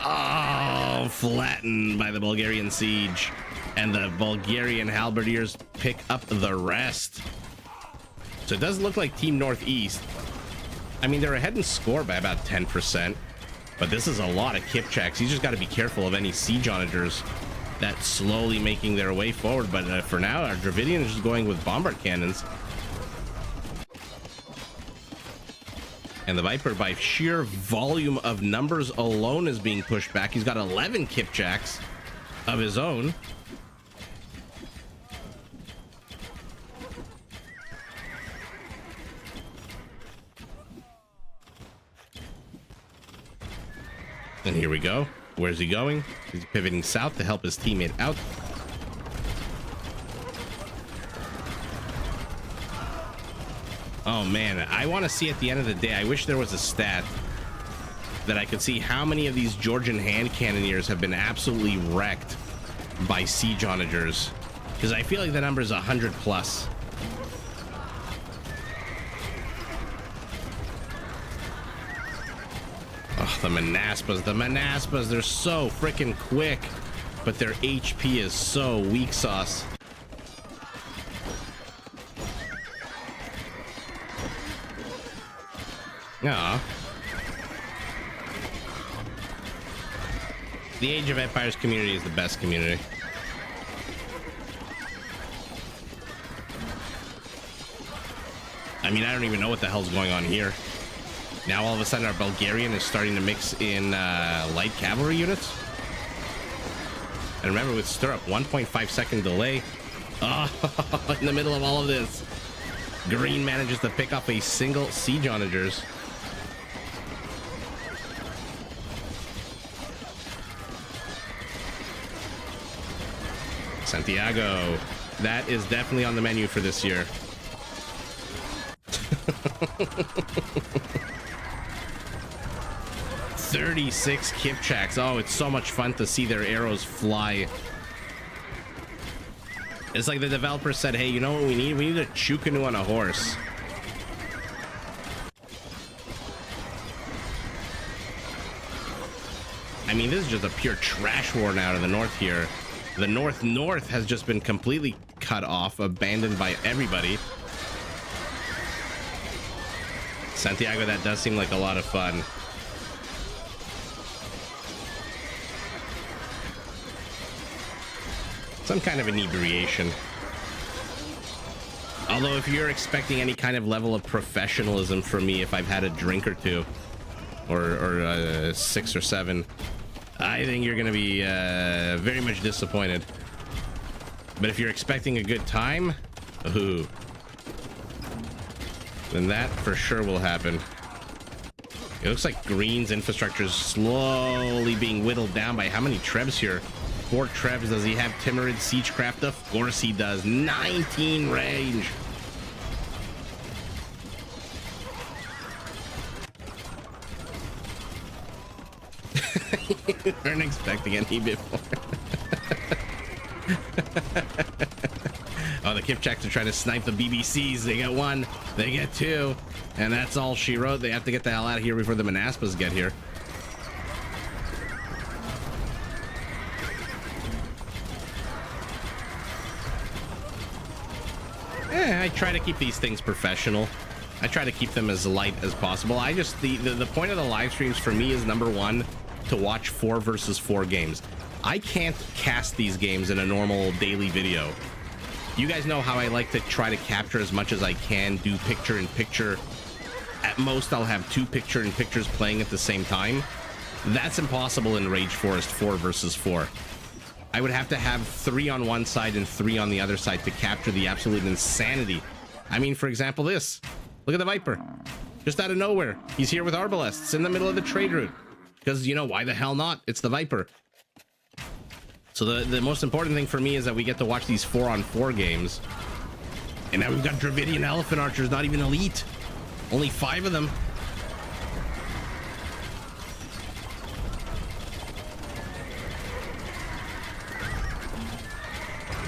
Speaker 1: Oh, flattened by the Bulgarian siege. And the Bulgarian halberdiers pick up the rest. So it does look like Team Northeast. I mean, they're ahead in score by about 10%. But this is a lot of Kipchaks. You just got to be careful of any siege onagers that's slowly making their way forward. But for now, our Dravidian is just going with bombard cannons. And the Viper, by sheer volume of numbers alone, is being pushed back. He's got 11 Kipchaks of his own. And here we go. Where's he going? He's pivoting south to help his teammate out. Oh man, I want to see at the end of the day, I wish there was a stat that I could see how many of these Georgian hand cannoneers have been absolutely wrecked by siege onagers, because I feel like the number is 100 plus. Oh, the Manaspas, they're so freaking quick, but their HP is so weak sauce. Aw. The Age of Empires community is the best community. I mean, I don't even know what the hell's going on here. Now all of a sudden our Bulgarian is starting to mix in light cavalry units. And remember, with stirrup, 1.5 second delay. Oh, in the middle of all of this, Green manages to pick up a single siege onagers. Santiago, that is definitely on the menu for this year. 36 Kipchaks. Oh, it's so much fun to see their arrows fly. It's like the developer said, hey, you know what we need? We need a Chukanu on a horse. I mean, this is just a pure trash war now to the north here. The north has just been completely cut off, abandoned by everybody. Santiago, that does seem like a lot of fun. Some kind of inebriation. Although if you're expecting any kind of level of professionalism from me, if I've had a drink or two, or 6 or 7, I think you're gonna be very much disappointed. But if you're expecting a good time, ooh, then that for sure will happen. It looks like Green's infrastructure is slowly being whittled down by how many trebs here? 4 trebs. Does he have Timurid Siegecraft? Of course he does. 19 range. You weren't expecting any before. Oh, the Kipchaks are trying to snipe the BBCs. They get 1, they get 2, and that's all she wrote. They have to get the hell out of here before the Manaspas get here. I try to keep these things professional. I try to keep them as light as possible. I just, the point of the live streams for me is, number 1, to watch 4 versus 4 games. I can't cast these games in a normal daily video. You guys know how I like to try to capture as much as I can, do picture-in-picture. At most, I'll have 2 picture-in-pictures playing at the same time. That's impossible in Rage Forest 4 versus 4. I would have to have 3 on one side and 3 on the other side to capture the absolute insanity. I mean, for example, this. Look at the Viper. Just out of nowhere. He's here with Arbalests in the middle of the trade route. Because, you know, why the hell not? It's the Viper. So the most important thing for me is that we get to watch these 4-on-4 games. And now we've got Dravidian Elephant Archers, not even elite. Only 5 of them.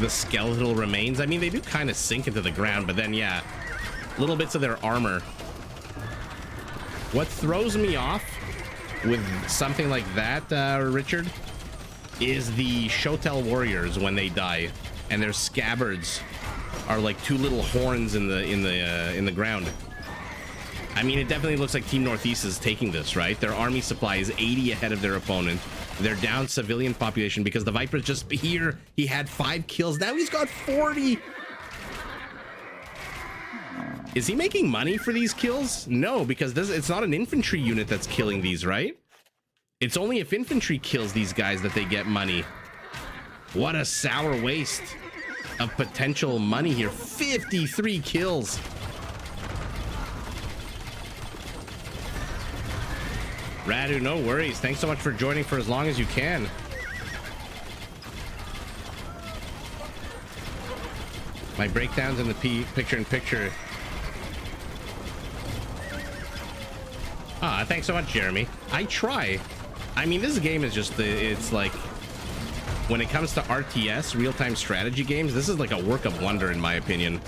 Speaker 1: The skeletal remains. I mean, they do kind of sink into the ground, but then, yeah, little bits of their armor. What throws me off with something like that, Richard, is the Shotel warriors when they die, and their scabbards are like 2 little horns in the ground. I mean, it definitely looks like Team Northeast is taking this, right? Their army supply is 80 ahead of their opponent. They're down civilian population because the Viper's just here. He had 5 kills. Now he's got 40. Is he making money for these kills? No, because it's not an infantry unit that's killing these, right? It's only if infantry kills these guys that they get money. What a sour waste of potential money here. 53 kills. Radu, no worries. Thanks so much for joining for as long as you can. My breakdowns in the picture-in-picture. Ah, thanks so much, Jeremy. I try. I mean, this game is just, it's like, when it comes to RTS, real-time strategy games, this is like a work of wonder, in my opinion.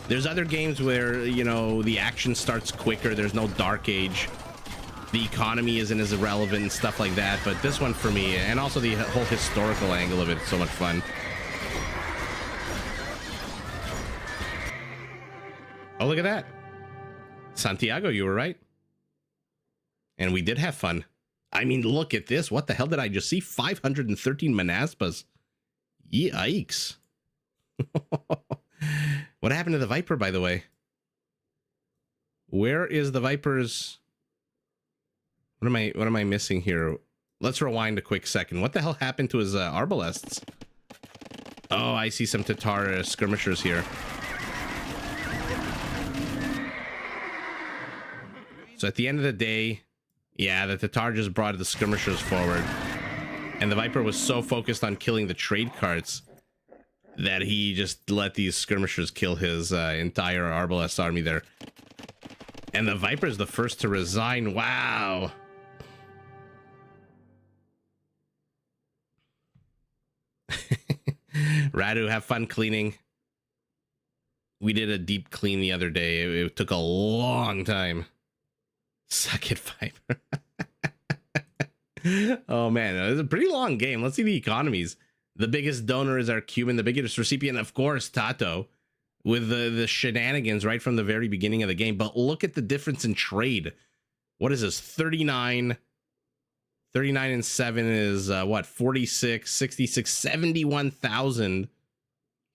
Speaker 1: There's other games where, you know, the action starts quicker, there's no Dark Age, the economy isn't as irrelevant and stuff like that, but this one for me, and also the whole historical angle of it, is so much fun. Oh, look at that. Santiago, you were right. And we did have fun. I mean, look at this. What the hell did I just see? 513 Manaspas. Yikes. What happened to the Viper, by the way? Where is the Viper's... What am I missing here? Let's rewind a quick second. What the hell happened to his Arbalests? Oh, I see some Tatar skirmishers here. So at the end of the day, yeah, the Tatar just brought the skirmishers forward. And the Viper was so focused on killing the trade carts that he just let these skirmishers kill his entire Arbalest army there. And the Viper is the first to resign. Wow. Radu, have fun cleaning. We did a deep clean the other day. It took a long time. Suck it, Viper. Oh man, it was a pretty long game. Let's see the economies. The biggest donor is our Cuban. The biggest recipient, of course, Tato, with the shenanigans right from the very beginning of the game. But look at the difference in trade. What is this? 39 and 7 is what? 46, 66, 71,000.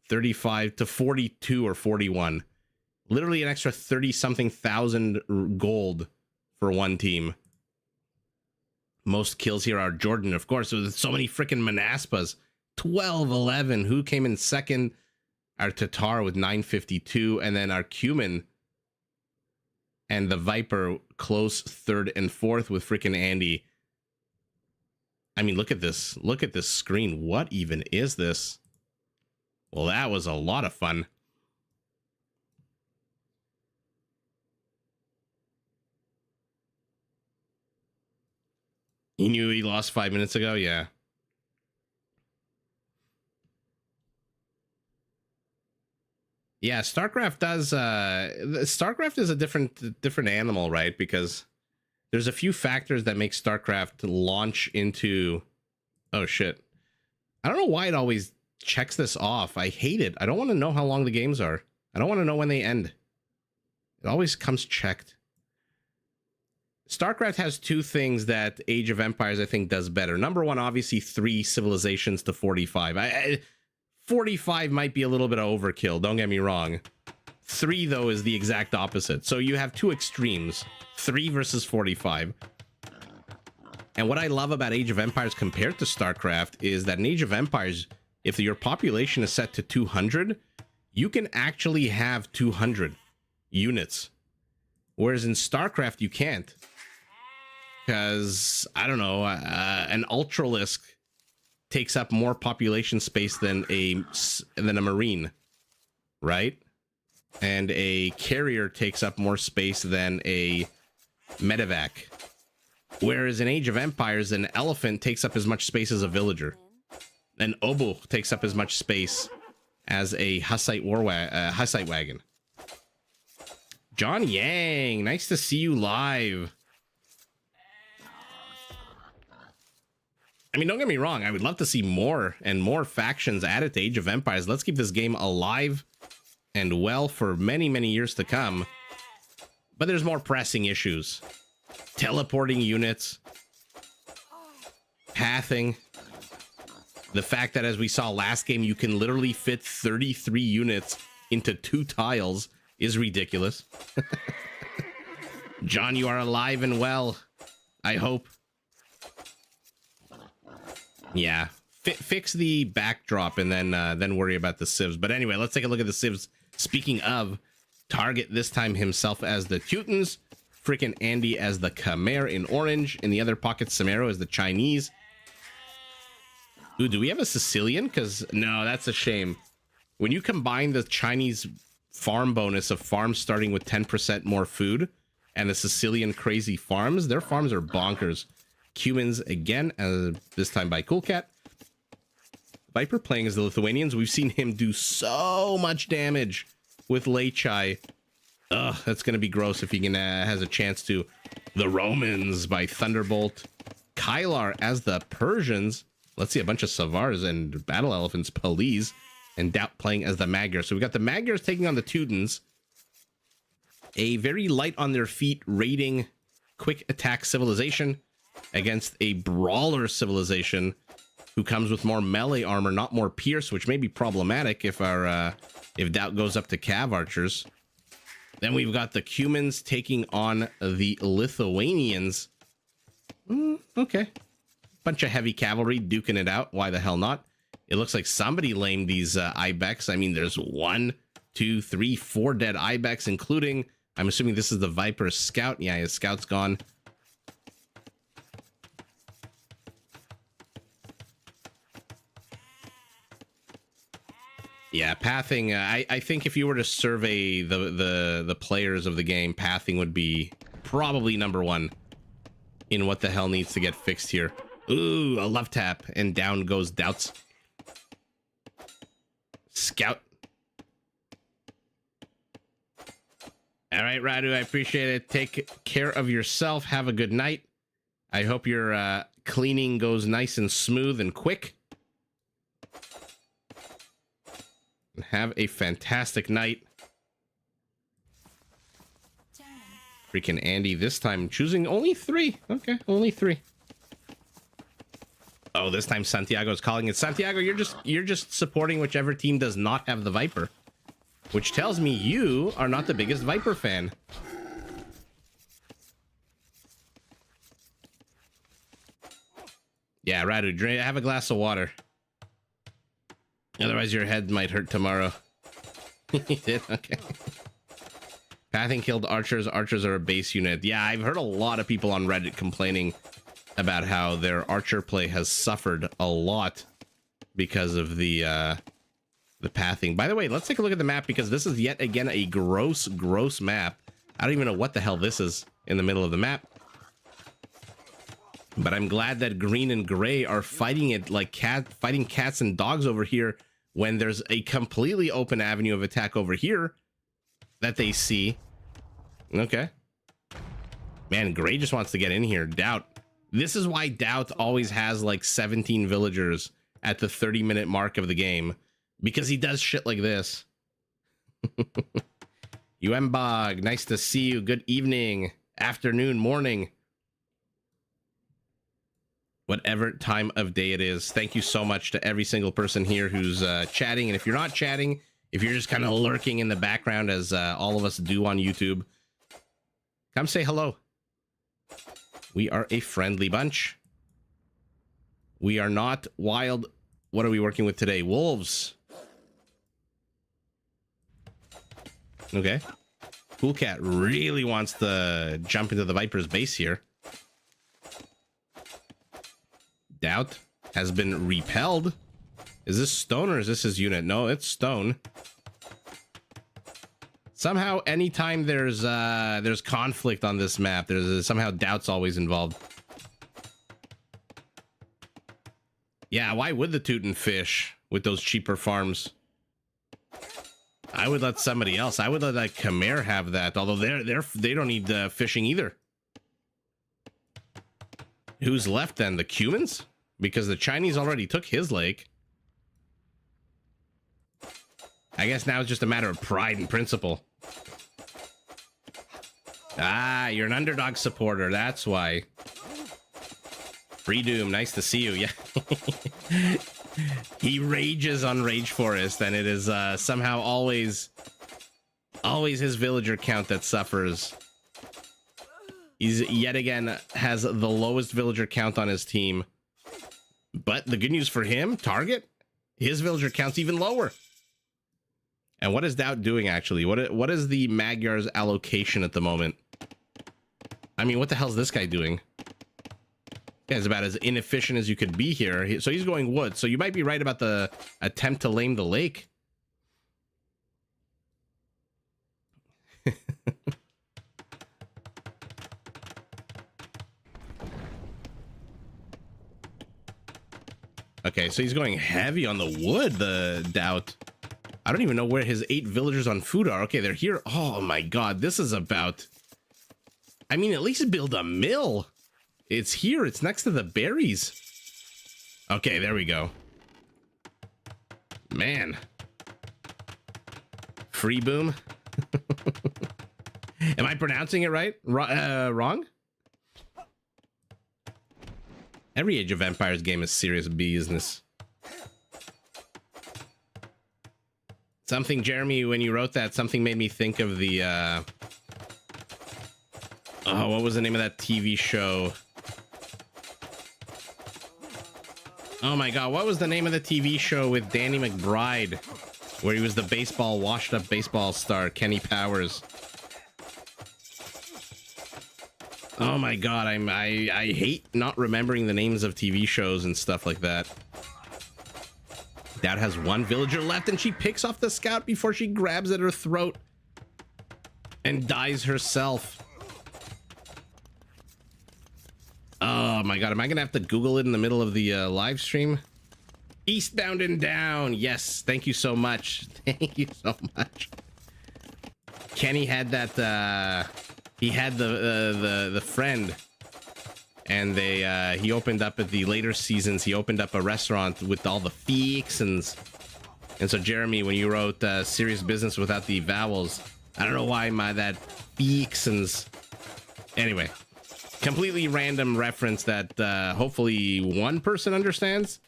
Speaker 1: 35 to 42 or 41. Literally an extra 30 something thousand gold for one team. Most kills here are Jordan, of course, with so many freaking Manaspas. 12, 11. Who came in second? Our Tatar with 952, and then our Cumin and the Viper close third and fourth with freaking Andy. I mean, look at this. Look at this screen. What even is this? Well, that was a lot of fun. You knew he lost 5 minutes ago? Yeah. Yeah, StarCraft does StarCraft is a different animal, right? Because there's a few factors that make StarCraft launch into... Oh shit. I don't know why it always checks this off. I hate it. I don't want to know how long the games are. I don't want to know when they end. It always comes checked. StarCraft has two things that Age of Empires, I think, does better. Number one, obviously 3 civilizations to 45. 45 might be a little bit of overkill, don't get me wrong. 3, though, is the exact opposite. So you have two extremes, 3 versus 45. And what I love about Age of Empires compared to StarCraft is that in Age of Empires, if your population is set to 200, you can actually have 200 units. Whereas in StarCraft, you can't. Because, I don't know, an Ultralisk takes up more population space than a Marine, right? And a Carrier takes up more space than a Medevac. Whereas in Age of Empires, an Elephant takes up as much space as a Villager. An Oboe takes up as much space as a Hussite Hussite wagon. John Yang, nice to see you live. I mean, don't get me wrong. I would love to see more and more factions added to Age of Empires. Let's keep this game alive and well for many, many years to come. But there's more pressing issues. Teleporting units. Pathing. The fact that, as we saw last game, you can literally fit 33 units into 2 tiles is ridiculous. John, you are alive and well. I hope. Yeah, fix the backdrop and then worry about the civs. But anyway, let's take a look at the civs. Speaking of, Target this time himself as the Teutons, freaking Andy as the Khmer in orange. In the other pocket, Samaro as the Chinese. Ooh, do we have a Sicilian? Because no, that's a shame. When you combine the Chinese farm bonus of farms starting with 10% more food and the Sicilian crazy farms, their farms are bonkers. Cumans again, this time by Coolcat. Viper playing as the Lithuanians. We've seen him do so much damage with Lechai. Ugh, that's going to be gross if he can has a chance to. The Romans by Thunderbolt. Kylar as the Persians. Let's see, a bunch of Savars and Battle Elephants, Police, and Doubt playing as the Magyars. So we got the Magyars taking on the Teutons. A very light on their feet, raiding, quick attack civilization against a brawler civilization who comes with more melee armor, not more pierce, which may be problematic if our if Doubt goes up to Cav archers. Then we've got the Cumans taking on the Lithuanians. Okay. Bunch of heavy cavalry duking it out. Why the hell not? It looks like somebody lamed these Ibex. I mean, there's 1, 2, 3, 4 dead Ibex, including, I'm assuming this is the Viper Scout. Yeah, his Scout's gone. Yeah, pathing. I think if you were to survey the players of the game, pathing would be probably #1 in what the hell needs to get fixed here. Ooh, a love tap, and down goes Doubts. Scout. All right, Radu, I appreciate it. Take care of yourself. Have a good night. I hope your cleaning goes nice and smooth and quick. Have a fantastic night. Freaking Andy this time choosing only 3. Okay, only 3. Oh, this time Santiago's calling it. Santiago, you're just supporting whichever team does not have the Viper, which tells me you are not the biggest Viper fan. Yeah, Radu, drink, have a glass of water. Otherwise, your head might hurt tomorrow. He did? Okay. Pathing killed archers. Archers are a base unit. Yeah, I've heard a lot of people on Reddit complaining about how their archer play has suffered a lot because of the pathing. By the way, let's take a look at the map, because this is yet again a gross map. I don't even know what the hell this is in the middle of the map. But I'm glad that green and gray are fighting it like fighting cats and dogs over here, when there's a completely open avenue of attack over here that they see. Okay. Man, gray just wants to get in here. Doubt. This is why Doubt always has like 17 villagers at the 30-minute mark of the game, because he does shit like this. UMBog, nice to see you. Good evening, afternoon, morning. whatever time of day it is. Thank you so much to every single person here who's chatting. And if you're not chatting, if you're just kind of lurking in the background as all of us do on YouTube, come say hello. We are a friendly bunch. We are not wild. What are we working with today? Wolves. Okay. Cool Cat really wants to jump into the Viper's base here. Doubt has been repelled. Is this Stone or is this his unit? No, it's Stone. Somehow, anytime there's conflict on this map, there's somehow Doubt's always involved. Yeah, why would the Teuton fish with those cheaper farms? I would let somebody else. I would let like Khmer have that. Although they don't need fishing either. Who's left then? The Cumans? Because the Chinese already took his lake. I guess now it's just a matter of pride and principle. Ah, you're an underdog supporter. That's why. Free Doom, nice to see you. Yeah. He rages on Rage Forest, and it is somehow always his villager count that suffers. He's yet again has the lowest villager count on his team. But the good news for him, Target, his villager count's even lower. And what is Doubt doing actually? What is the Magyar's allocation at the moment? I mean, what the hell is this guy doing? Yeah, it's about as inefficient as you could be here. So he's going wood. So you might be right about the attempt to lame the lake. Okay, so he's going heavy on the wood, the Doubt. I don't even know where his 8 villagers on food are. Okay, they're here. Oh my god, this is about... I mean, at least build a mill. It's here. It's next to the berries. Okay, there we go. Man. Free Boom. Am I pronouncing it right? Wrong? Every Age of Empires game is serious business. Something, Jeremy, when you wrote that, something made me think of the, oh, what was the name of that TV show? Oh my god, what was the name of the TV show with Danny McBride? Where he was the washed up baseball star, Kenny Powers. Oh my god, I hate not remembering the names of TV shows and stuff like that. Dad has 1 villager left and she picks off the scout before she grabs at her throat and dies herself. Oh my god, am I gonna have to Google it in the middle of the live stream? Eastbound and down. Yes, thank you so much. Thank you so much. Kenny had that he had the friend, and he opened up at the later seasons. He opened up a restaurant with all the fixins. And so Jeremy, when you wrote serious business without the vowels, I don't know why that fixins. Anyway, completely random reference that hopefully one person understands.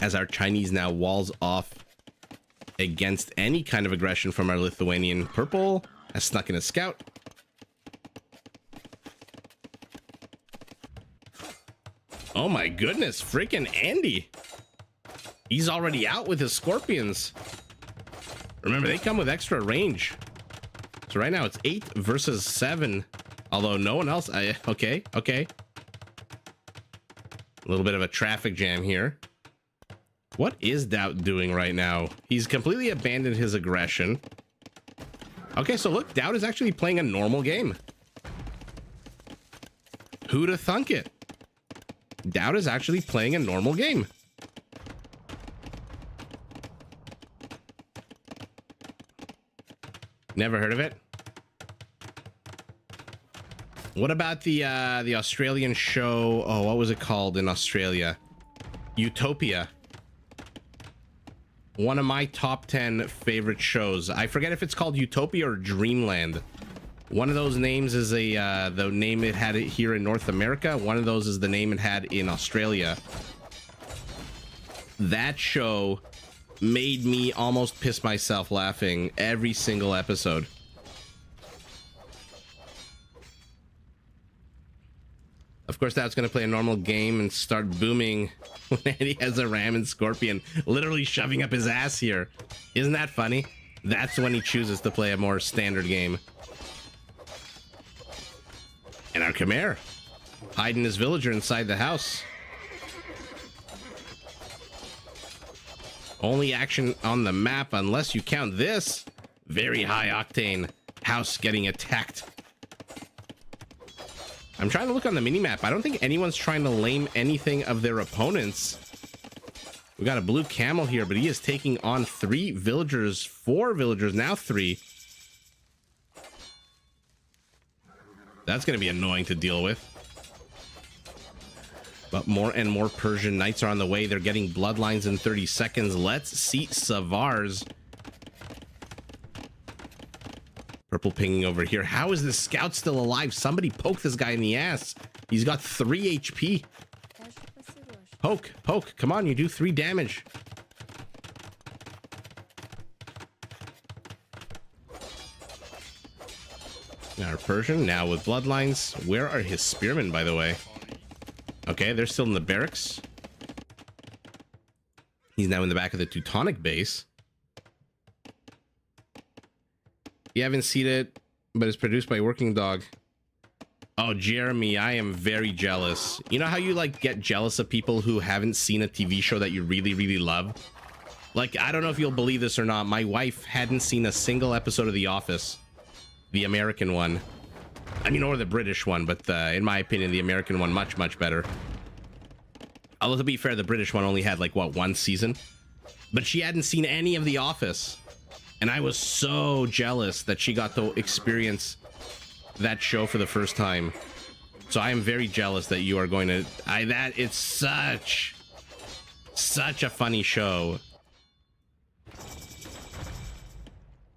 Speaker 1: As our Chinese now walls off against any kind of aggression from our Lithuanian. Purple has snuck in a scout. Oh my goodness, freaking Andy. He's already out with his scorpions. Remember, they come with extra range. So right now it's 8 versus 7. Although no one else... okay. A little bit of a traffic jam here. What is Doubt doing right now? He's completely abandoned his aggression. Okay, so look, Doubt is actually playing a normal game. Who'd have thunk it? Doubt is actually playing a normal game. Never heard of it. What about the Australian show? Oh, what was it called in Australia? Utopia. One of my top 10 favorite shows. I forget if it's called Utopia or Dreamland. One of those names is the name it had here in North America. One of those is the name it had in Australia. That show made me almost piss myself laughing every single episode. Of course, that's going to play a normal game and start booming when he has a ram and scorpion literally shoving up his ass here. Isn't that funny? That's when he chooses to play a more standard game. And our Khmer hiding his villager inside the house. Only action on the map unless you count this very high octane house getting attacked. I'm trying to look on the minimap. I don't think anyone's trying to lame anything of their opponents. We got a blue camel here, but he is taking on 3 villagers, 4 villagers, now 3. That's going to be annoying to deal with. But more and more Persian knights are on the way. They're getting bloodlines in 30 seconds. Let's see Savars. Purple pinging over here. How is this scout still alive? Somebody poke this guy in the ass. He's got 3 HP. Poke, poke. Come on, you do 3 damage. Our Persian now with bloodlines. Where are his spearmen, by the way? Okay, they're still in the barracks. He's now in the back of the Teutonic base. You haven't seen it, but it's produced by Working Dog. Oh, Jeremy, I am very jealous. You know how you like get jealous of people who haven't seen a TV show that you really, really love? Like, I don't know if you'll believe this or not. My wife hadn't seen a single episode of The Office. The American one. I mean, or the British one, but in my opinion, the American one much, much better. Although, to be fair, the British one only had, like, what, 1 season? But she hadn't seen any of The Office. And I was so jealous that she got to experience that show for the first time. So I am very jealous that you are going to... it's such a funny show.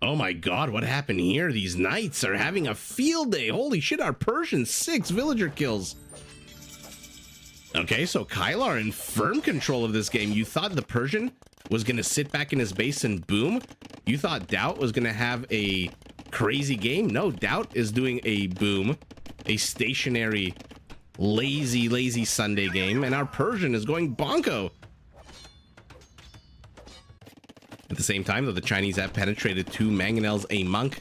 Speaker 1: Oh my god, what happened here? These knights are having a field day. Holy shit, our Persians, 6 villager kills. Okay, so Kylar in firm control of this game. You thought the Persian was going to sit back in his base and boom? You thought Doubt was going to have a crazy game? No, Doubt is doing a boom, a stationary, lazy Sunday game, and our Persian is going bonko. At the same time, though, the Chinese have penetrated 2 mangonels, a monk.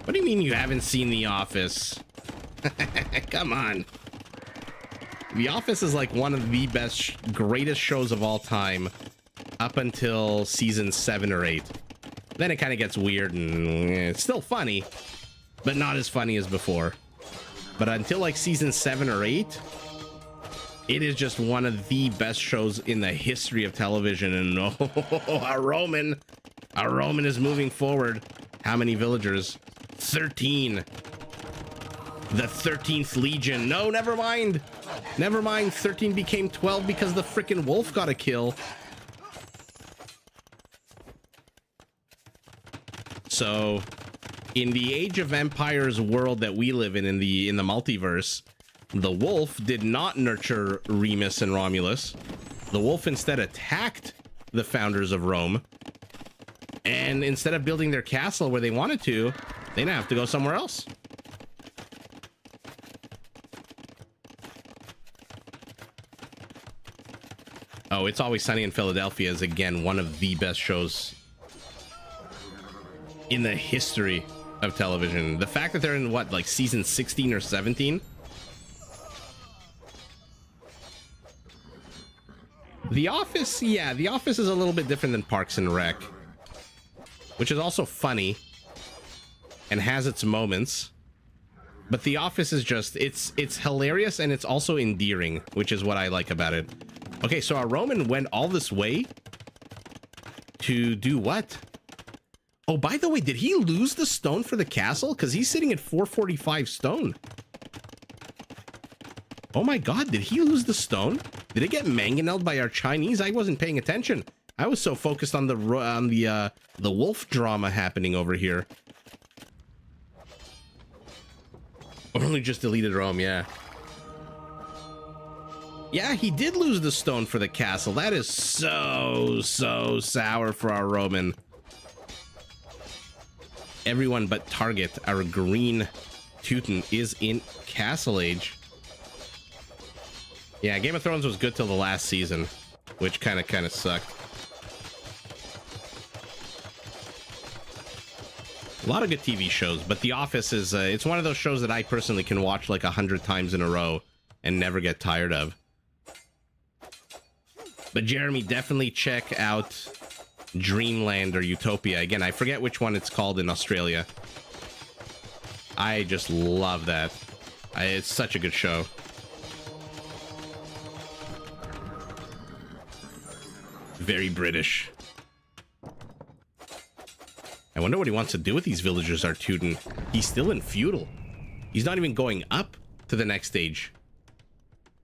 Speaker 1: What do you mean you haven't seen The Office? Come on. The Office is like one of the best, greatest shows of all time up until season 7 or 8. Then it kind of gets weird and it's still funny, but not as funny as before. But until like season 7 or 8, it is just one of the best shows in the history of television. And oh, our Roman is moving forward. How many villagers? 13. The 13th Legion. No, never mind. Never mind. 13 became 12 because the frickin' wolf got a kill. So, in the Age of Empires world that we live in the multiverse, the wolf did not nurture Remus and Romulus. The wolf instead attacked the founders of Rome. And instead of building their castle where they wanted to, they now have to go somewhere else. Oh, It's Always Sunny in Philadelphia is, again, one of the best shows in the history of television. The fact that they're in, what, like season 16 or 17? The Office, yeah, The Office is a little bit different than Parks and Rec, which is also funny and has its moments. But The Office is just, it's hilarious and it's also endearing, which is what I like about it. Okay, so our Roman went all this way to do what? Oh, by the way, did he lose the stone for the castle? Because he's sitting at 445 stone. Oh my god, did he lose the stone? Did it get mangonelled by our Chinese? I wasn't paying attention. I was so focused on the wolf drama happening over here. Only just deleted Rome, yeah. Yeah, he did lose the stone for the castle. That is so sour for our Roman. Everyone but Target, our green Teuton, is in Castle Age. Yeah, Game of Thrones was good till the last season, which kind of sucked. A lot of good TV shows, but The Office is it's one of those shows that I personally can watch like 100 times in a row and never get tired of. But Jeremy, definitely check out Dreamland or Utopia. Again, I forget which one it's called in Australia. I just love that. It's such a good show. Very British. I wonder what he wants to do with these villagers, our Teuton. He's still in feudal. He's not even going up to the next stage.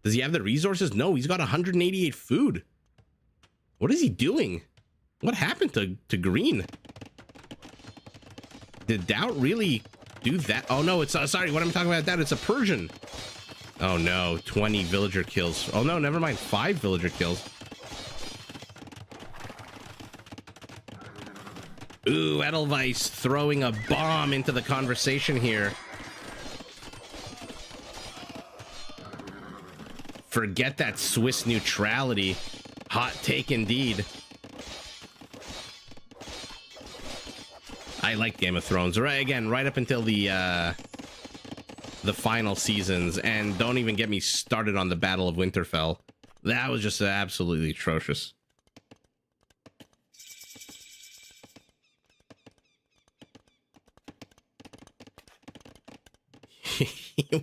Speaker 1: Does he have the resources? No, he's got 188 food. What is he doing? What happened to green? Did Doubt really do that? Oh no, it's sorry, what am I talking about? That it's a Persian. Oh no, 20 villager kills. Oh no, never mind, 5 villager kills. Ooh, Edelweiss throwing a bomb into the conversation here. Forget that Swiss neutrality. Hot take indeed. I like Game of Thrones. Right, again, right up until the final seasons, and don't even get me started on the Battle of Winterfell. That was just absolutely atrocious.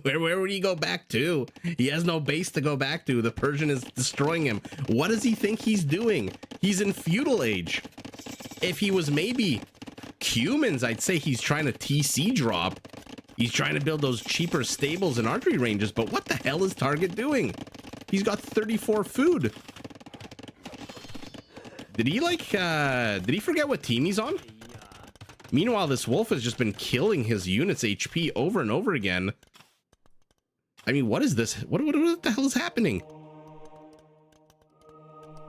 Speaker 1: Where would he go back to? He has no base to go back to. The Persian is destroying him. What does he think he's doing? He's in feudal age. If he was maybe humans, I'd say he's trying to TC drop. He's trying to build those cheaper stables and archery ranges, but what the hell is Target doing? He's got 34 food. Did he forget what team he's on? Meanwhile, this wolf has just been killing his units' HP over and over again. I mean, what is this? What the hell is happening?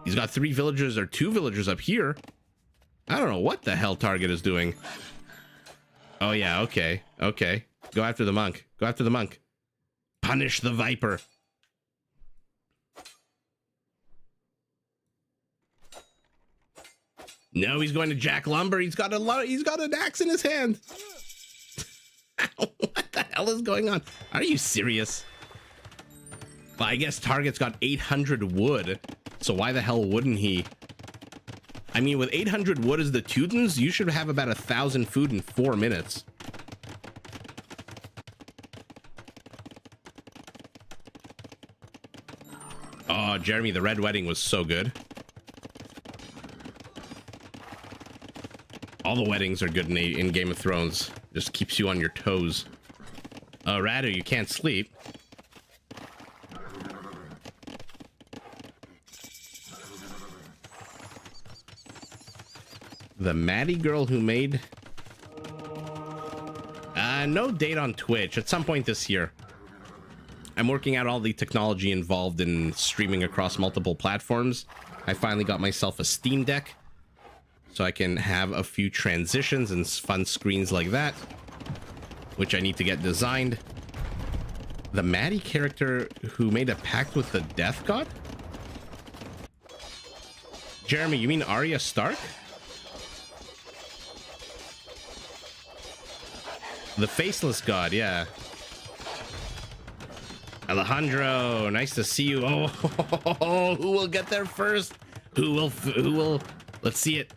Speaker 1: He's got 3 villagers or 2 villagers up here. I don't know what the hell Target is doing. Oh yeah, okay. Okay. Go after the monk. Go after the monk. Punish the viper. No, he's going to jack lumber. He's got an axe in his hand. What the hell is going on? Are you serious? Well, I guess Target's got 800 wood, so why the hell wouldn't he? I mean, with 800 wood as the Teutons, you should have about 1,000 food in 4 minutes. Oh, Jeremy, the Red Wedding was so good. All the weddings are good in Game of Thrones. Just keeps you on your toes. Radu, you can't sleep. The Maddie girl who made... no date on Twitch. At some point this year. I'm working out all the technology involved in streaming across multiple platforms. I finally got myself a Steam Deck, so I can have a few transitions and fun screens like that, which I need to get designed. The Maddie character who made a pact with the Death God? Jeremy, you mean Arya Stark? The Faceless God, yeah. Alejandro, nice to see you. Oh, who will get there first? Who will, let's see it.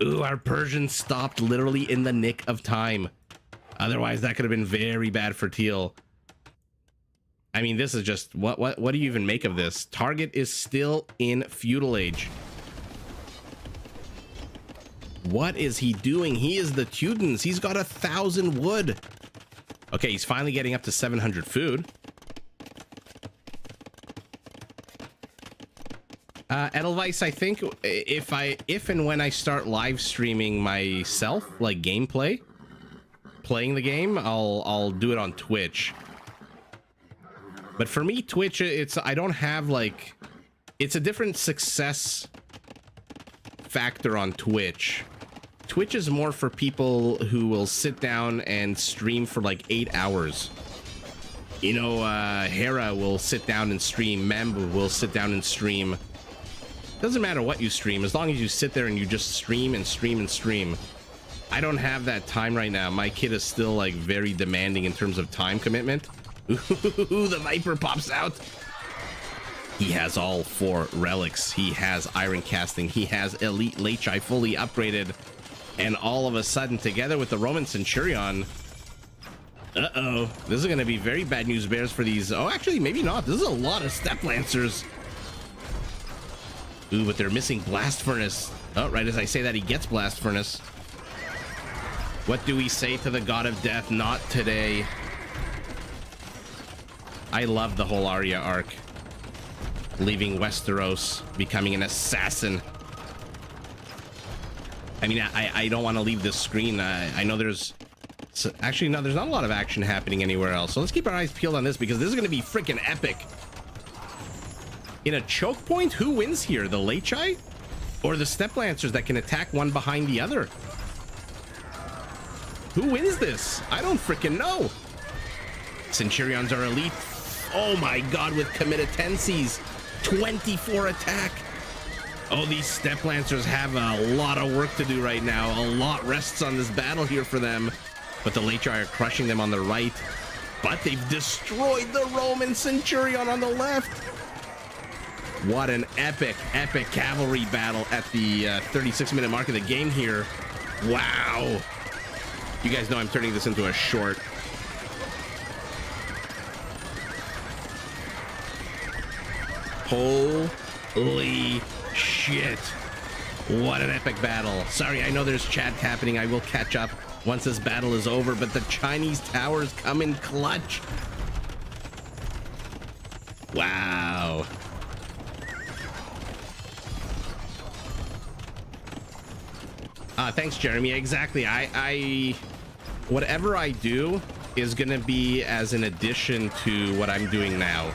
Speaker 1: Ooh, our Persian stopped literally in the nick of time. Otherwise, that could have been very bad for Teal. I mean, this is just, what do you even make of this? Target is still in feudal age. What is he doing? He is the Teutons. He's got 1,000 wood. Okay, he's finally getting up to 700 food. Edelweiss, I think if and when I start live streaming myself, like gameplay, playing the game, I'll do it on Twitch. But for me, Twitch, I don't have like, it's a different success factor on Twitch. Twitch is more for people who will sit down and stream for like 8 hours. You know, Hera will sit down and stream. Memb will sit down and stream. Doesn't matter what you stream, as long as you sit there and you just stream and stream and stream. I don't have that time right now. My kid is still like very demanding in terms of time commitment. Ooh, the Viper pops out. He has all 4 relics. He has iron casting. He has elite Lechai fully upgraded. And all of a sudden, together with the Roman Centurion, uh-oh, this is going to be very bad news bears for these. Oh, actually, maybe not. This is a lot of Step Lancers. Ooh, but they're missing Blast Furnace. Oh, right as I say that, he gets Blast Furnace. What do we say to the God of Death? Not today. I love the whole Arya arc. Leaving Westeros, becoming an assassin. I mean, I don't want to leave this screen. I know there's... Actually, no, there's not a lot of action happening anywhere else. So let's keep our eyes peeled on this, because this is going to be freaking epic. In a choke point, who wins here? The Lechai? Or the Step Lancers that can attack one behind the other? Who wins this? I don't freaking know. Centurions are elite. Oh my god, with committed tenses. 24 attack. Oh, these Step Lancers have a lot of work to do right now. A lot rests on this battle here for them. But the Lechai are crushing them on the right. But they've destroyed the Roman Centurion on the left. What an epic, epic cavalry battle at the 36-minute mark of the game here. Wow. You guys know I'm turning this into a short. Holy shit. What an epic battle. Sorry, I know there's chat happening. I will catch up once this battle is over, but the Chinese towers come in clutch. Wow. Thanks, Jeremy. Exactly. I whatever I do is gonna be as an addition to what I'm doing now.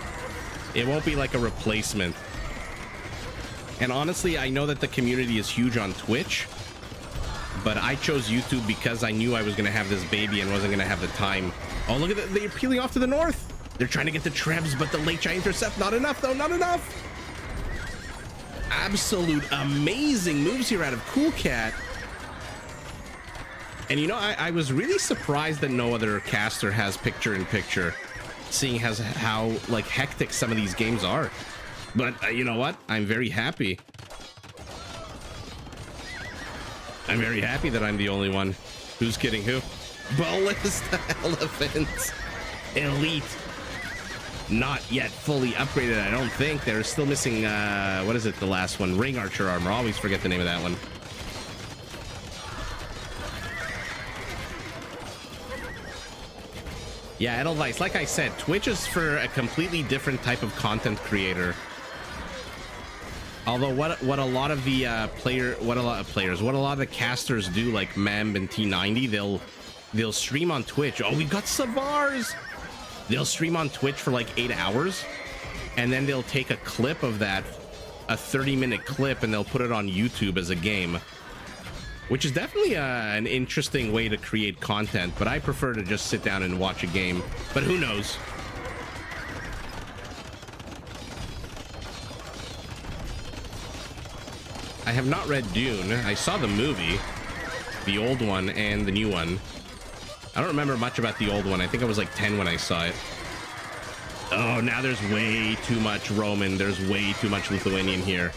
Speaker 1: It won't be like a replacement. And honestly, I know that the community is huge on Twitch, but I chose YouTube because I knew I was gonna have this baby and wasn't gonna have the time. Oh, look at that. They're peeling off to the north. They're trying to get the Trebs, but the Lechai intercept. Not enough, though. Not enough. Absolute amazing moves here out of Cool Cat. And you know, I was really surprised that no other caster has picture-in-picture, seeing as how like hectic some of these games are. But you know what? I'm very happy. I'm very happy that I'm the only one. Who's kidding who? Ballista Elephants. Elite. Not yet fully upgraded, I don't think. They're still missing, what is it, the last one? Ring Archer armor. Always forget the name of that one. Yeah, Edelweiss, like I said, Twitch is for a completely different type of content creator. Although what a lot of the what a lot of the casters do, like Memb and T90, they'll stream on Twitch. Oh, we've got Savars. They'll stream on Twitch for like 8 hours, and then they'll take a clip of that, a 30-minute clip, and they'll put it on YouTube as a game, which is definitely an interesting way to create content, but I prefer to just sit down and watch a game. But who knows? I have not read Dune. I saw the movie, the old one and the new one. I don't remember much about the old one. I think I was like 10 when I saw it. Oh, now there's way too much Roman. There's way too much Lithuanian here.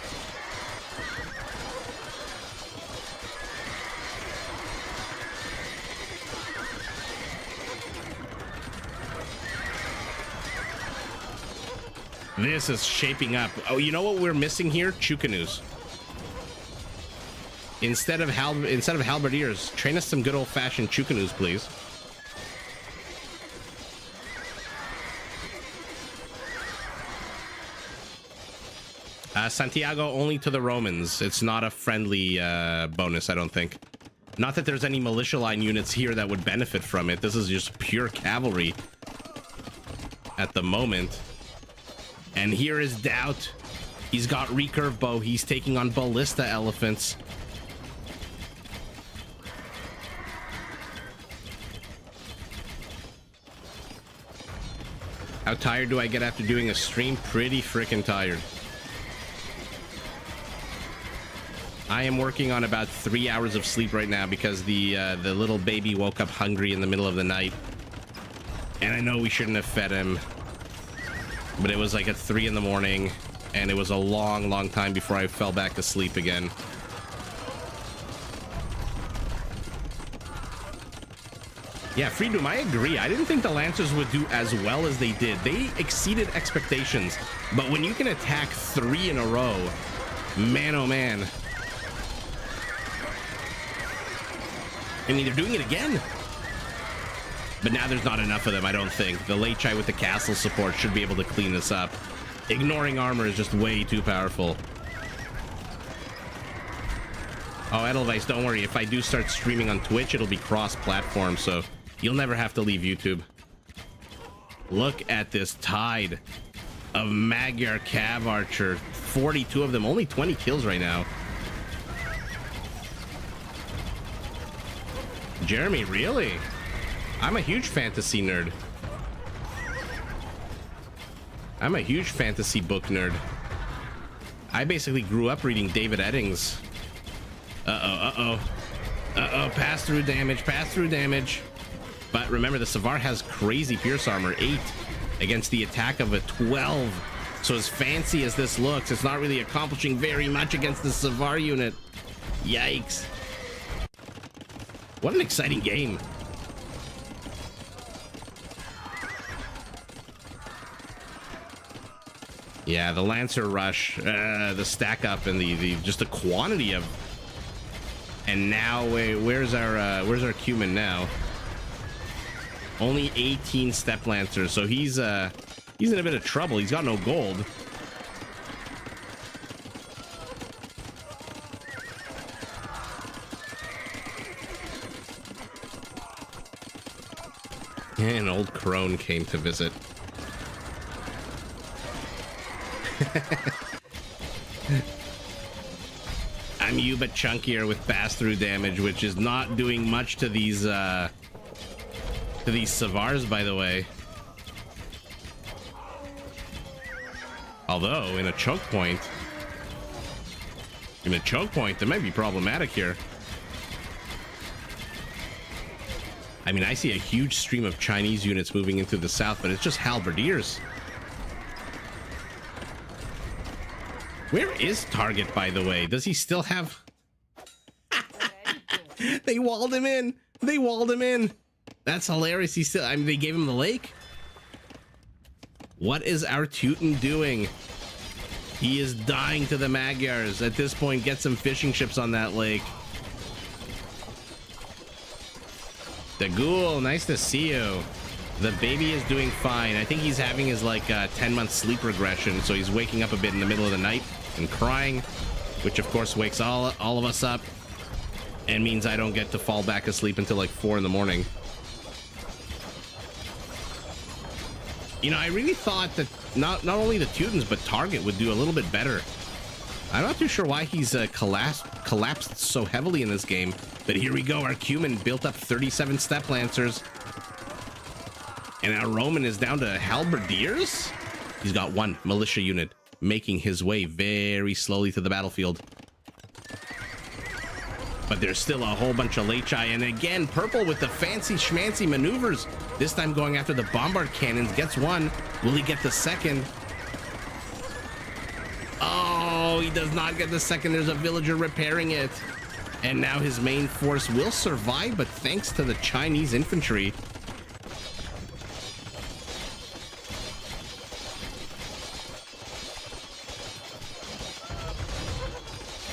Speaker 1: This is shaping up. Oh, you know what we're missing here? Chukanus. Instead of halberdiers, train us some good old-fashioned Chukanus, please. Santiago only to the Romans. It's not a friendly bonus, I don't think. Not that there's any militia line units here that would benefit from it. This is just pure cavalry at the moment. And here is Doubt. He's got recurve bow. He's taking on ballista elephants. How tired do I get after doing a stream? Pretty freaking tired. I am working on about 3 hours of sleep right now because the little baby woke up hungry in the middle of the night. And I know we shouldn't have fed him, but it was like at 3 in the morning, and it was a long time before I fell back to sleep again. Yeah, Freedom, I agree. I didn't think the Lancers would do as well as they did. They exceeded expectations, but when you can attack 3 in a row, man, oh man. I mean, they're doing it again. But now there's not enough of them, I don't think. The Lechai with the castle support should be able to clean this up. Ignoring armor is just way too powerful. Oh, Edelweiss, don't worry. If I do start streaming on Twitch, it'll be cross-platform, so you'll never have to leave YouTube. Look at this tide of Magyar Cav Archer. 42 of them, only 20 kills right now. Jeremy, really? I'm a huge fantasy nerd. I'm a huge fantasy book nerd. I basically grew up reading David Eddings. Uh-oh. Pass-through damage. But remember, the Savar has crazy pierce armor, 8 against the attack of a 12. So as fancy as this looks, it's not really accomplishing very much against the Savar unit. Yikes. What an exciting game. Yeah, the Lancer rush, the stack up, and the just the quantity of. And now, where's our Cumin now? Only 18 step lancers, so he's in a bit of trouble. He's got no gold. And old crone came to visit. I'm you but chunkier with pass-through damage, which is not doing much to these Savars, by the way. Although in a choke point, that might be problematic here. I mean, I see a huge stream of Chinese units moving into the south, but it's just halberdiers. Where is Target, by the way? Does he still have... They walled him in. That's hilarious. He still... I mean, they gave him the lake? What is our Teuton doing? He is dying to the Magyars. At this point, get some fishing ships on that lake. The Ghoul, nice to see you. The baby is doing fine. I think he's having his like 10-month sleep regression, so he's waking up a bit in the middle of the night and crying, which of course wakes all of us up and means I don't get to fall back asleep until like 4 in the morning. You know, I really thought that not only the Teutons but Target would do a little bit better. I'm not too sure why he's collapsed so heavily in this game, but here we go. Our Cumin built up 37 step lancers, and our Roman is down to halberdiers. He's got 1 militia unit making his way very slowly to the battlefield, but there's still a whole bunch of Lechai, and again Purple with the fancy schmancy maneuvers, this time going after the bombard cannons. Gets 1. Will he get the second? Oh, he does not get the second. There's a villager repairing it. And now his main force will survive, but thanks to the Chinese infantry.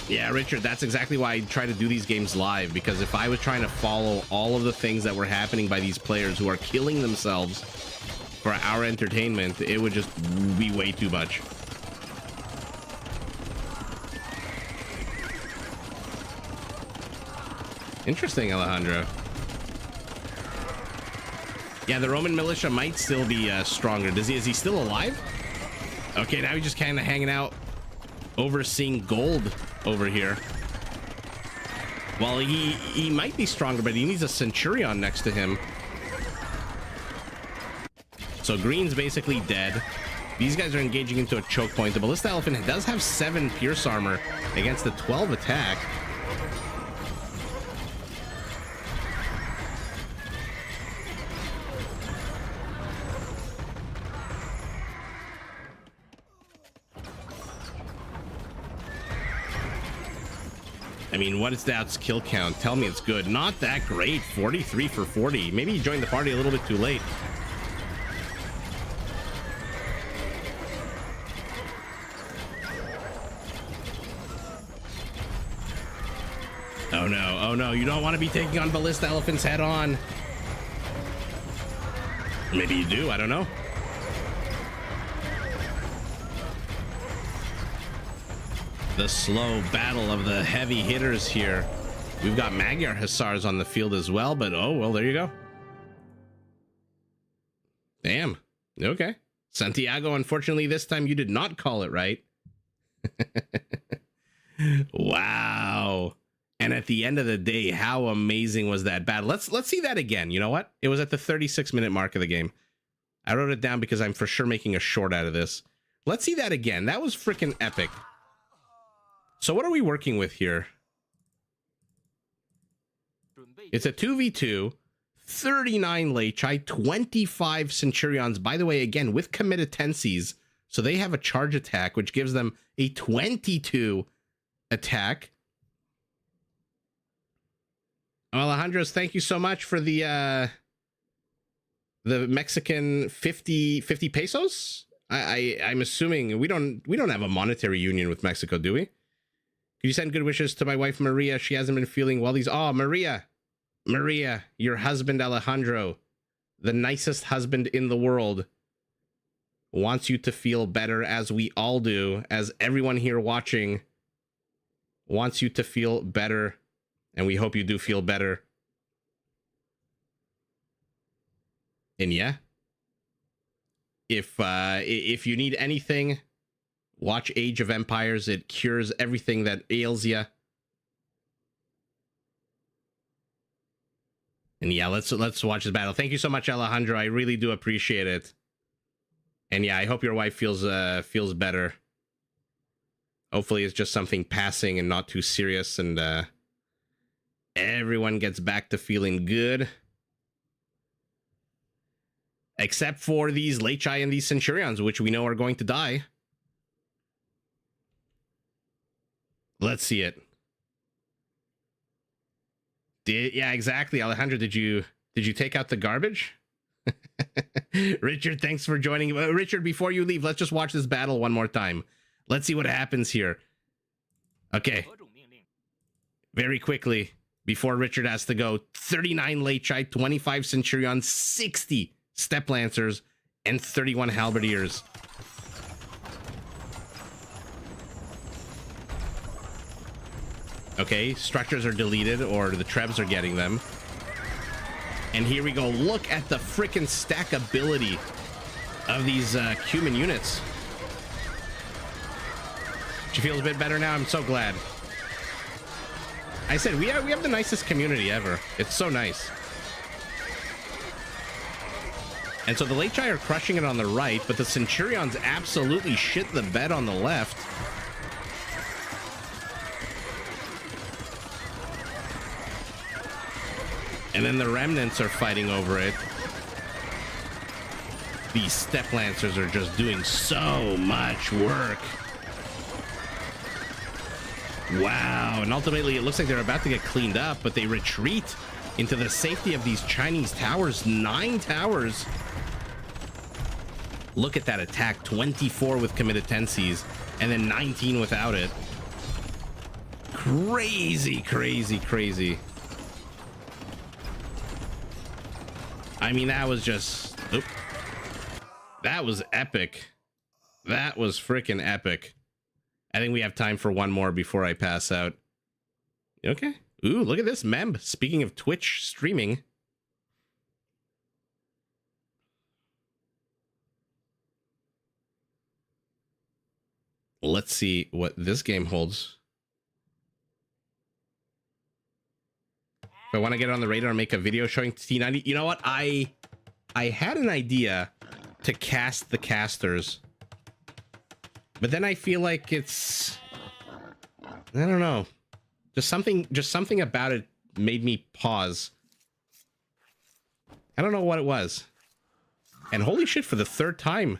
Speaker 1: Yeah, Richard, that's exactly why I try to do these games live, because if I was trying to follow all of the things that were happening by these players who are killing themselves for our entertainment, it would just be way too much. Interesting, Alejandro. Yeah, the Roman militia might still be stronger. Is he still alive? Okay, now he's just kind of hanging out, overseeing gold over here. Well, he might be stronger, but he needs a Centurion next to him. So green's basically dead. These guys are engaging into a choke point. The Ballista Elephant does have 7 pierce armor against the 12 attack. I mean, what is that kill count? Tell me it's good. Not that great. 43 for 40. Maybe he joined the party a little bit too late. Oh no, oh no, you don't want to be taking on Ballista Elephants head on. Maybe you do, I don't know. The slow battle of the heavy hitters here. We've got Magyar Hussars on the field as well, but oh, well, there you go. Damn, okay. Santiago, unfortunately, this time you did not call it right. Wow. And at the end of the day, how amazing was that battle? Let's see that again. You know what? It was at the 36-minute mark of the game. I wrote it down because I'm for sure making a short out of this. Let's see that again. That was freaking epic. So what are we working with here? It's a 2v2, 39 Lechai, 25 Centurions. By the way, again, with committed tenses. So they have a charge attack, which gives them a 22 attack. Alejandro's, thank you so much for the Mexican 50 pesos. I'm assuming we don't have a monetary union with Mexico, do we? Could you send good wishes to my wife Maria? She hasn't been feeling well. Maria, your husband Alejandro, the nicest husband in the world, wants you to feel better, as we all do, as everyone here watching wants you to feel better. And we hope you do feel better. And yeah, if you need anything, watch Age of Empires. It cures everything that ails you. And yeah, let's watch this battle. Thank you so much, Alejandro. I really do appreciate it. And yeah, I hope your wife feels better. Hopefully, it's just something passing and not too serious, and everyone gets back to feeling good. Except for these Lechai and these Centurions, which we know are going to die. Let's see it. Yeah, exactly. Alejandro, did you take out the garbage? Richard, thanks for joining. Richard, before you leave, let's just watch this battle one more time. Let's see what happens here. Okay. Very quickly, before Richard has to go, 39 Lechai, 25 Centurions, 60 Step Lancers, and 31 Halberdiers. Okay, structures are deleted, or the Trebs are getting them. And here we go. Look at the frickin' stackability of these Cuman units. She feels a bit better now. I'm so glad. I said we have the nicest community ever. It's so nice. And so the Lechai are crushing it on the right, but the Centurions absolutely shit the bed on the left. And then the remnants are fighting over it. These Step Lancers are just doing so much work. Wow, and ultimately it looks like they're about to get cleaned up, but they retreat into the safety of these Chinese towers. 9 towers. Look at that attack. 24 with committed tenses, and then 19 without it. Crazy, crazy, crazy. I mean, that was just... Oop. That was epic. That was freaking epic. I think we have time for one more before I pass out. Okay. Ooh, look at this, Mem. Speaking of Twitch streaming. Let's see what this game holds. If I want to get on the radar and make a video showing T90, you know what? I had an idea to cast the casters, but then I feel like it's, I don't know, just something about it made me pause. I don't know what it was. And holy shit, for the third time,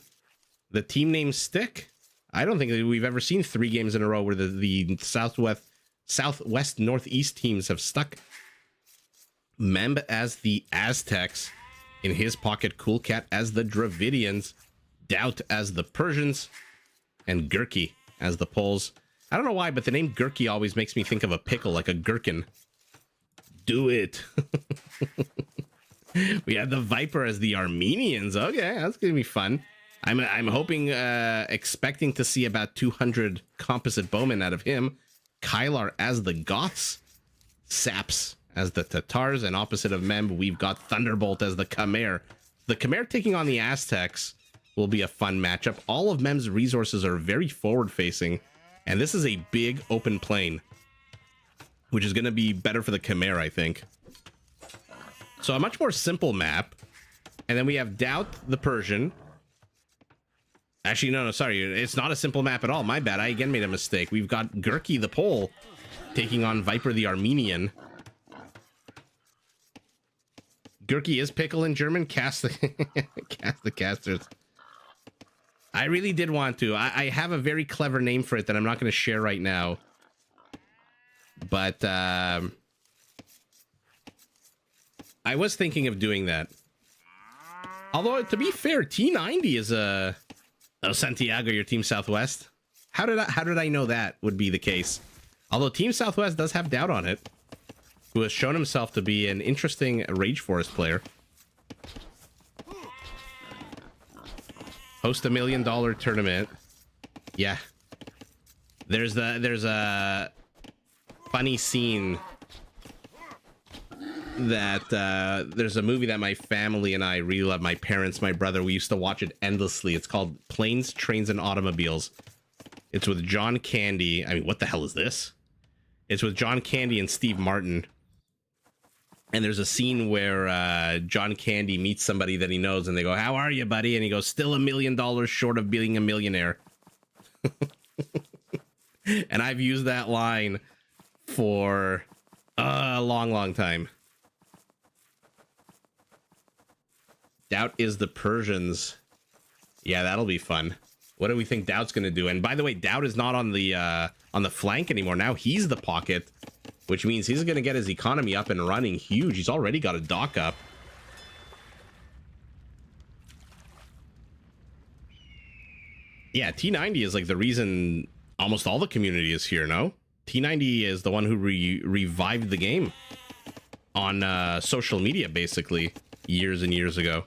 Speaker 1: the team names stick. I don't think that we've ever seen 3 games in a row where the Southwest Northeast teams have stuck. Memb as the Aztecs, in his pocket Cool Cat as the Dravidians, Doubt as the Persians, and Gurky as the Poles. I don't know why, but the name Gurky always makes me think of a pickle, like a gherkin. Do it. We had the Viper as the Armenians. Okay, that's gonna be fun. I'm hoping, expecting to see about 200 composite bowmen out of him. Kylar as the Goths, Saps as the Tatars, and opposite of Mem, we've got Thunderbolt as the Khmer. The Khmer taking on the Aztecs will be a fun matchup. All of Mem's resources are very forward-facing, and this is a big open plain, which is going to be better for the Khmer, I think. So a much more simple map, and then we have Doubt the Persian. Actually, no, sorry, it's not a simple map at all. My bad, I again made a mistake. We've got Gurky the Pole taking on Viper the Armenian. Gurky is pickle in German. Cast the casters. I really did want to. I have a very clever name for it that I'm not going to share right now. But I was thinking of doing that. Although, to be fair, T90 is a... Oh, Santiago, your Team Southwest. How did I know that would be the case? Although Team Southwest does have Doubt on it, who has shown himself to be an interesting Rage Forest player. Host $1 million tournament. Yeah. There's a funny scene that there's a movie that my family and I really love. My parents, my brother, we used to watch it endlessly. It's called Planes, Trains, and Automobiles. It's with John Candy. I mean, what the hell is this? It's with John Candy and Steve Martin. And there's a scene where John Candy meets somebody that he knows, and they go, "How are you, buddy?" And he goes, "Still $1 million short of being a millionaire." And I've used that line for a long, long time. Doubt is the Persians. Yeah, that'll be fun. What do we think Doubt's going to do? And by the way, Doubt is not on the flank anymore. Now he's the pocket, which means he's going to get his economy up and running huge. He's already got a dock up. Yeah, T90 is like the reason almost all the community is here, no? T90 is the one who revived the game on social media, basically, years and years ago.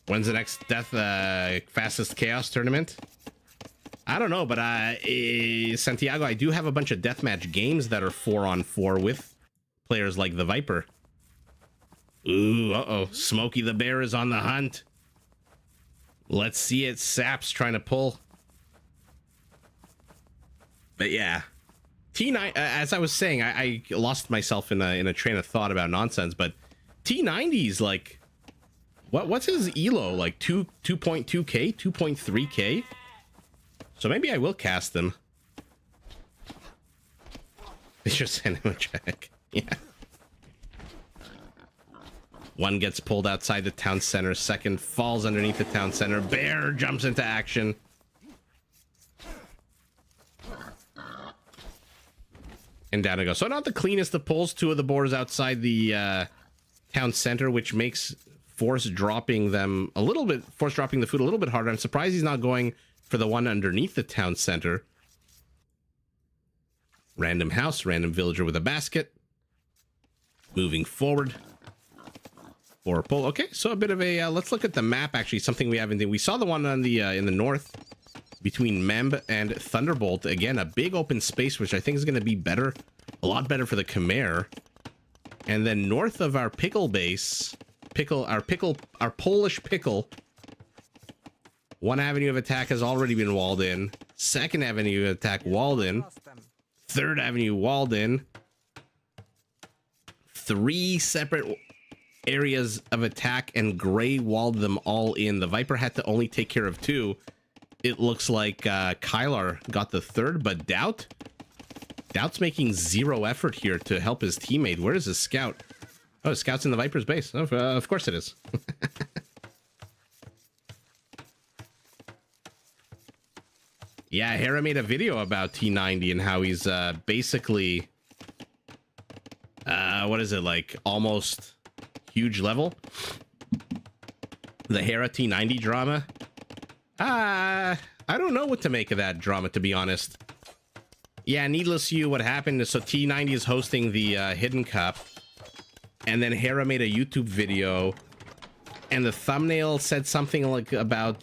Speaker 1: When's the next Fastest Chaos tournament? I don't know, but Santiago, I do have a bunch of deathmatch games that are 4-on-4 with players like the Viper. Ooh, uh-oh. Smokey the Bear is on the hunt. Let's see it. Saps trying to pull. But yeah. T9, as I was saying, I lost myself in a train of thought about nonsense, but T90's like... What's his elo? Like 2.2k? 2.3k? So maybe I will cast them. They just send him a check. Yeah. One gets pulled outside the town center. Second falls underneath the town center. Bear jumps into action. And down it goes. So not the cleanest of pulls. Two of the boars outside the town center, which makes force dropping the food a little bit harder. I'm surprised he's not going for the one underneath the town center. Random house, random villager with a basket. Moving forward. For a pull. Okay, so a bit of a let's look at the map. Actually, something we haven't. We saw the one on the in the north between Memb and Thunderbolt. Again, a big open space, which I think is going to be better, a lot better for the Khmer. And then north of our pickle base, our Polish pickle, one avenue of attack has already been walled in. Second avenue of attack walled in. Third avenue walled in. 3 separate areas of attack, and Gray walled them all in. The Viper had to only take care of 2. It looks like Kylar got the 3rd, but Doubt's making 0 effort here to help his teammate. Where is his scout? Oh, his scout's in the Viper's base. Oh, of course it is. Yeah, Hera made a video about T90 and how he's basically, what is it, like almost huge level? The Hera T90 drama? I don't know what to make of that drama, to be honest. Yeah, needless to you, what happened is, so T90 is hosting the Hidden Cup, and then Hera made a YouTube video, and the thumbnail said something like about...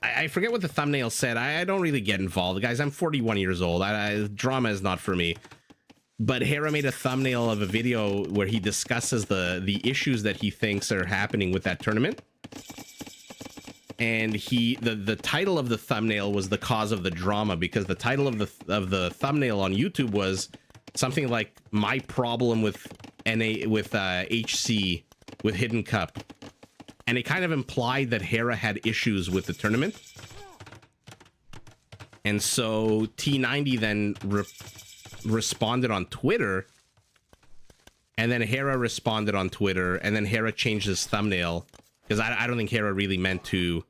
Speaker 1: I forget what the thumbnail said. I don't really get involved, guys. I'm 41 years old. Drama is not for me. But Hera made a thumbnail of a video where he discusses the issues that he thinks are happening with that tournament. And the title of the thumbnail was the cause of the drama, because the title of the thumbnail on YouTube was something like "My problem with HC with Hidden Cup." And it kind of implied that Hera had issues with the tournament. And so T90 then responded on Twitter. And then Hera responded on Twitter. And then Hera changed his thumbnail. Because I don't think Hera really meant to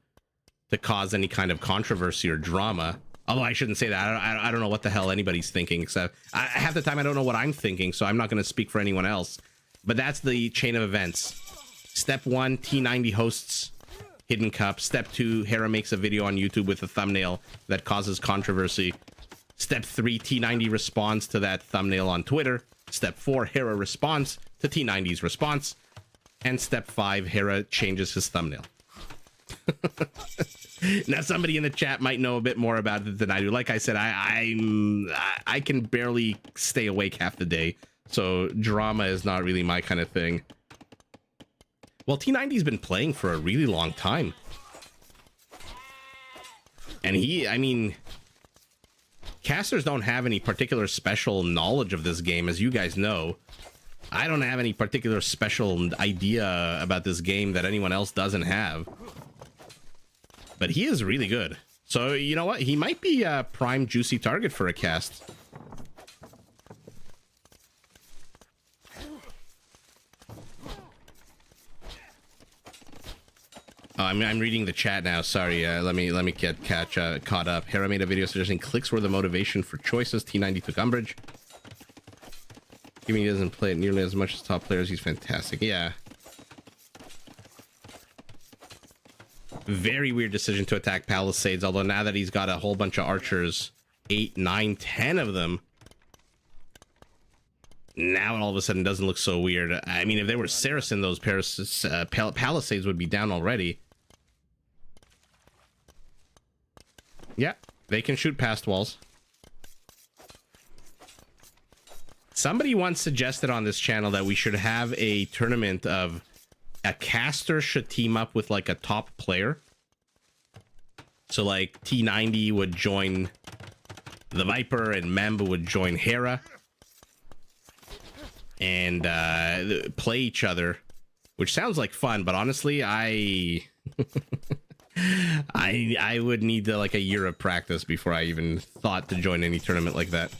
Speaker 1: cause any kind of controversy or drama. Although I shouldn't say that. I don't know what the hell anybody's thinking. Except half the time I don't know what I'm thinking. So I'm not going to speak for anyone else. But that's the chain of events. Step 1, T90 hosts Hidden Cup. Step 2, Hera makes a video on YouTube with a thumbnail that causes controversy. Step 3, T90 responds to that thumbnail on Twitter. Step 4, Hera responds to T90's response. And step 5, Hera changes his thumbnail. Now, somebody in the chat might know a bit more about it than I do. Like I said, I can barely stay awake half the day. So drama is not really my kind of thing. Well, T90's been playing for a really long time. And I mean, casters don't have any particular special knowledge of this game, as you guys know. I don't have any particular special idea about this game that anyone else doesn't have. But he is really good. So, you know what? He might be a prime juicy target for a cast. I'm reading the chat now. Sorry, let me get caught up. Hera made a video suggesting clicks were the motivation for choices. T90 took umbrage. Even he doesn't play it nearly as much as top players. He's fantastic. Yeah. Very weird decision to attack Palisades. Although now that he's got a whole bunch of archers, 8, 9, 10 of them, now all of a sudden doesn't look so weird. I mean, if they were Saracen, those Palisades would be down already. Yeah, they can shoot past walls. Somebody once suggested on this channel that we should have a tournament of a caster should team up with like a top player. So like T90 would join the Viper and Memb would join Hera. And play each other, which sounds like fun, but honestly, I would need like a year of practice before I even thought to join any tournament like that.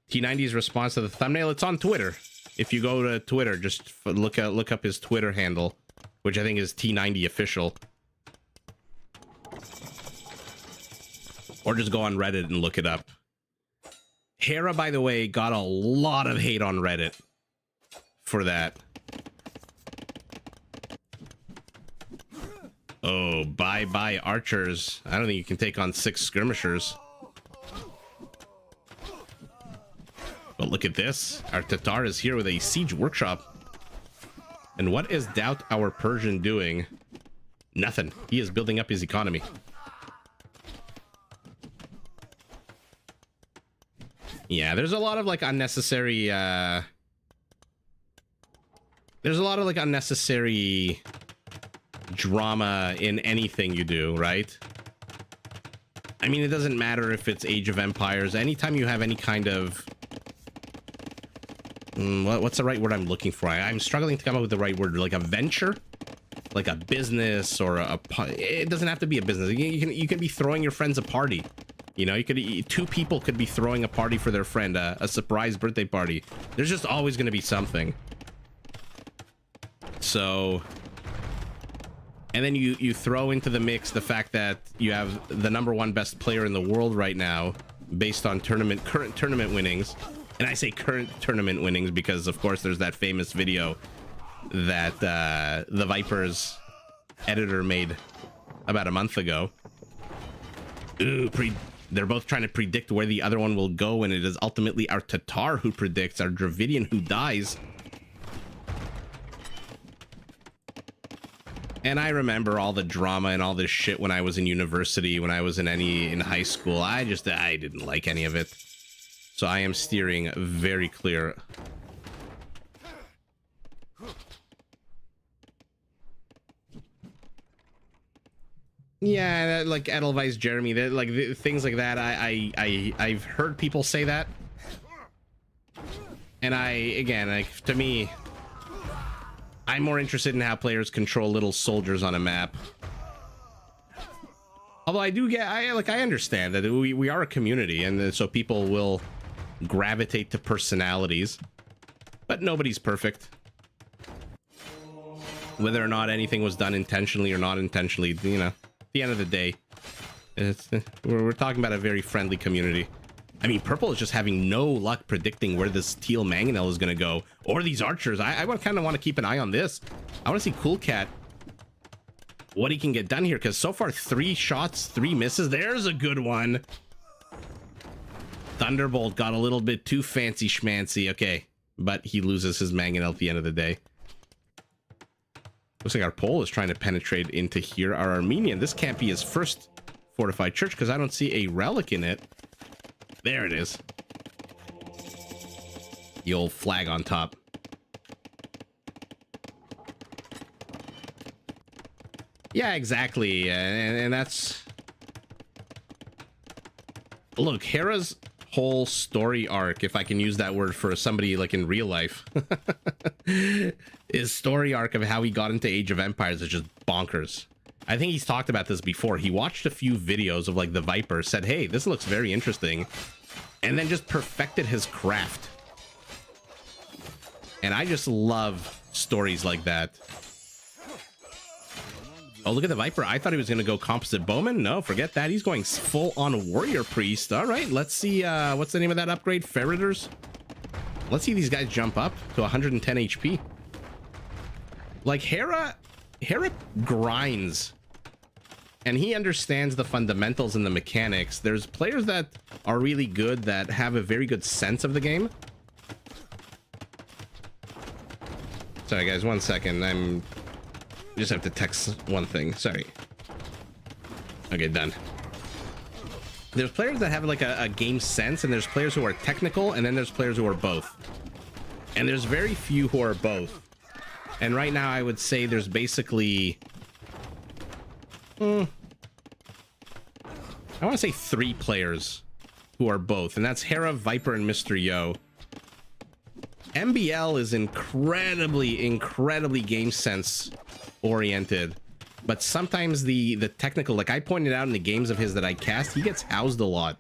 Speaker 1: T90's response to the thumbnail, it's on Twitter. If you go to Twitter, just look up his Twitter handle, which I think is T90 official. Or just go on Reddit and look it up. Hera, by the way, got a lot of hate on Reddit for that. Oh, bye archers. I don't think you can take on 6 skirmishers. But look at this. Our Tatar is here with a siege workshop. And what is Doubt our Persian doing? Nothing. He is building up his economy. Yeah, there's a lot of like unnecessary there's a lot of like unnecessary drama in anything you do, right? I mean, it doesn't matter if it's Age of Empires. Anytime you have any kind of what's the right word I'm looking for? I'm struggling to come up with the right word. Like a venture, like a business, or it doesn't have to be a business. You can be throwing your friends a party. You know, two people could be throwing a party for their friend, a surprise birthday party. There's just always going to be something. So, and then you throw into the mix the fact that you have the #1 best player in the world right now, based on current tournament winnings. And I say current tournament winnings because, of course, there's that famous video that the Vipers editor made about a month ago. Ooh, they're both trying to predict where the other one will go, and it is ultimately our Tatar who predicts, our Dravidian who dies. And I remember all the drama and all this shit when I was in university, when I was in high school. I didn't like any of it. So I am steering very clear. Yeah, like Edelweiss, Jeremy, like things like that. I've heard people say that, and to me, I'm more interested in how players control little soldiers on a map. Although I understand that we are a community, and so people will gravitate to personalities, but nobody's perfect. Whether or not anything was done intentionally or not intentionally, you know. At the end of the day, we're talking about a very friendly community. I mean, Purple is just having no luck predicting where this teal mangonel is going to go, or these archers. I kind of want to keep an eye on this. I want to see Cool Cat, what he can get done here, because so far 3 shots, 3 misses. There's a good one. Thunderbolt got a little bit too fancy schmancy. Okay, but he loses his mangonel at the end of the day. Looks like our Pole is trying to penetrate into here. Our Armenian, this can't be his first fortified church because I don't see a relic in it. There it is. The old flag on top. Yeah, exactly. And that's... Look, Hera's whole story arc, if I can use that word for somebody like in real life, his story arc of how he got into Age of Empires is just bonkers. I think he's talked about this before. He watched a few videos of like the Viper, said, hey, this looks very interesting, and then just perfected his craft. And I just love stories like that. Oh, look at the Viper. I thought he was going to go composite bowman. No, forget that. He's going full on warrior priest. All right, let's see. What's the name of that upgrade? Ferreters. Let's see these guys jump up to 110 HP. Like Hera grinds, and he understands the fundamentals and the mechanics. There's players that are really good, that have a very good sense of the game. Sorry guys, 1 second. I just have to text one thing. Sorry. Okay, done. There's players that have like a game sense, and there's players who are technical, and then there's players who are both. And there's very few who are both. And right now I would say there's basically I want to say 3 players who are both, and that's Hera, Viper, and Mr. Yo. MBL is incredibly game sense oriented, but sometimes the technical, like I pointed out in the games of his that I cast, he gets housed a lot,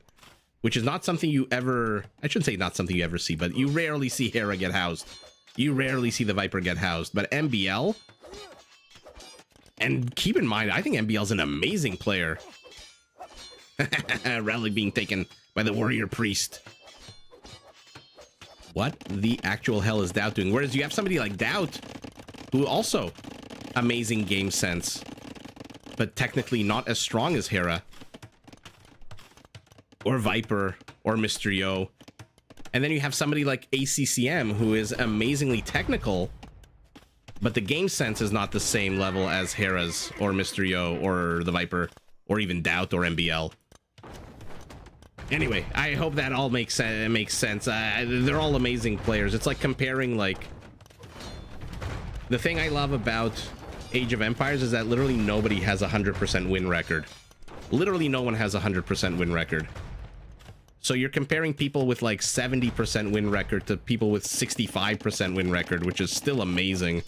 Speaker 1: which is not something you ever, I shouldn't say not something you ever see, but you rarely see Hera get housed. You rarely see the Viper get housed, but MBL, and keep in mind, I think MBL's an amazing player. Rally being taken by the warrior priest. What the actual hell is Doubt doing? Whereas you have somebody like Doubt, who also amazing game sense, but technically not as strong as Hera, or Viper, or Mr. Yo. And then you have somebody like ACCM, who is amazingly technical, But the game sense is not the same level as Hera's or Mysterio or the Viper or even Doubt or MBL. Anyway, I hope that all makes sense. They're all amazing players. It's like comparing, like... The thing I love about Age of Empires is that literally nobody has a 100% win record. Literally no one has a 100% win record. So you're comparing people with like 70% win record to people with 65% win record, which is still amazing.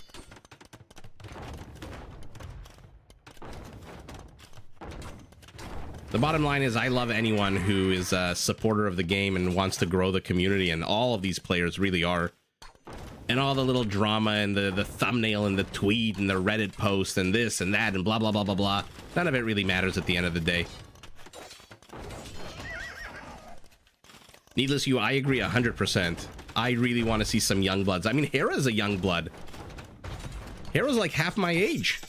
Speaker 1: The bottom line is I love anyone who is a supporter of the game and wants to grow the community, and all of these players really are. And all the little drama and the thumbnail and the tweet and the Reddit post and this and that and blah, blah, blah, blah, blah. None of it really matters at the end of the day. Needless you, I agree 100%. I really want to see some young bloods. I mean, Hera's a young blood. Hera's like half my age.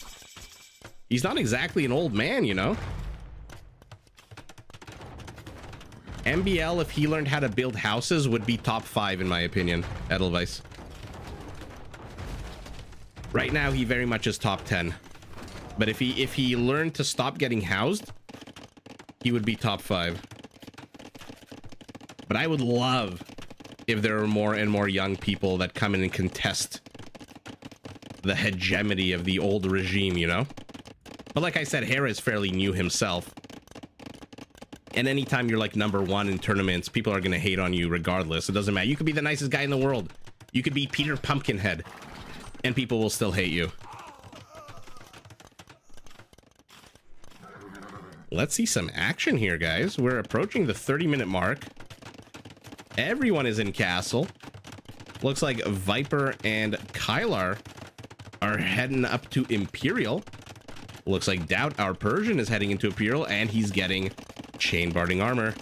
Speaker 1: He's not exactly an old man, you know? MBL, if he learned how to build houses, would be top 5 in my opinion, Edelweiss. Right now, he very much is top 10. But if he learned to stop getting housed, he would be top 5. But I would love if there were more and more young people that come in and contest the hegemony of the old regime, you know? But like I said, Hera is fairly new himself. And anytime you're like #1 in tournaments, people are going to hate on you regardless. It doesn't matter. You could be the nicest guy in the world. You could be Peter Pumpkinhead, and people will still hate you. Let's see some action here, guys. We're approaching the 30-minute mark. Everyone is in castle. Looks like Viper and Kylar are heading up to Imperial. Looks like Doubt, our Persian, is heading into Imperial, and he's getting chain barding armor.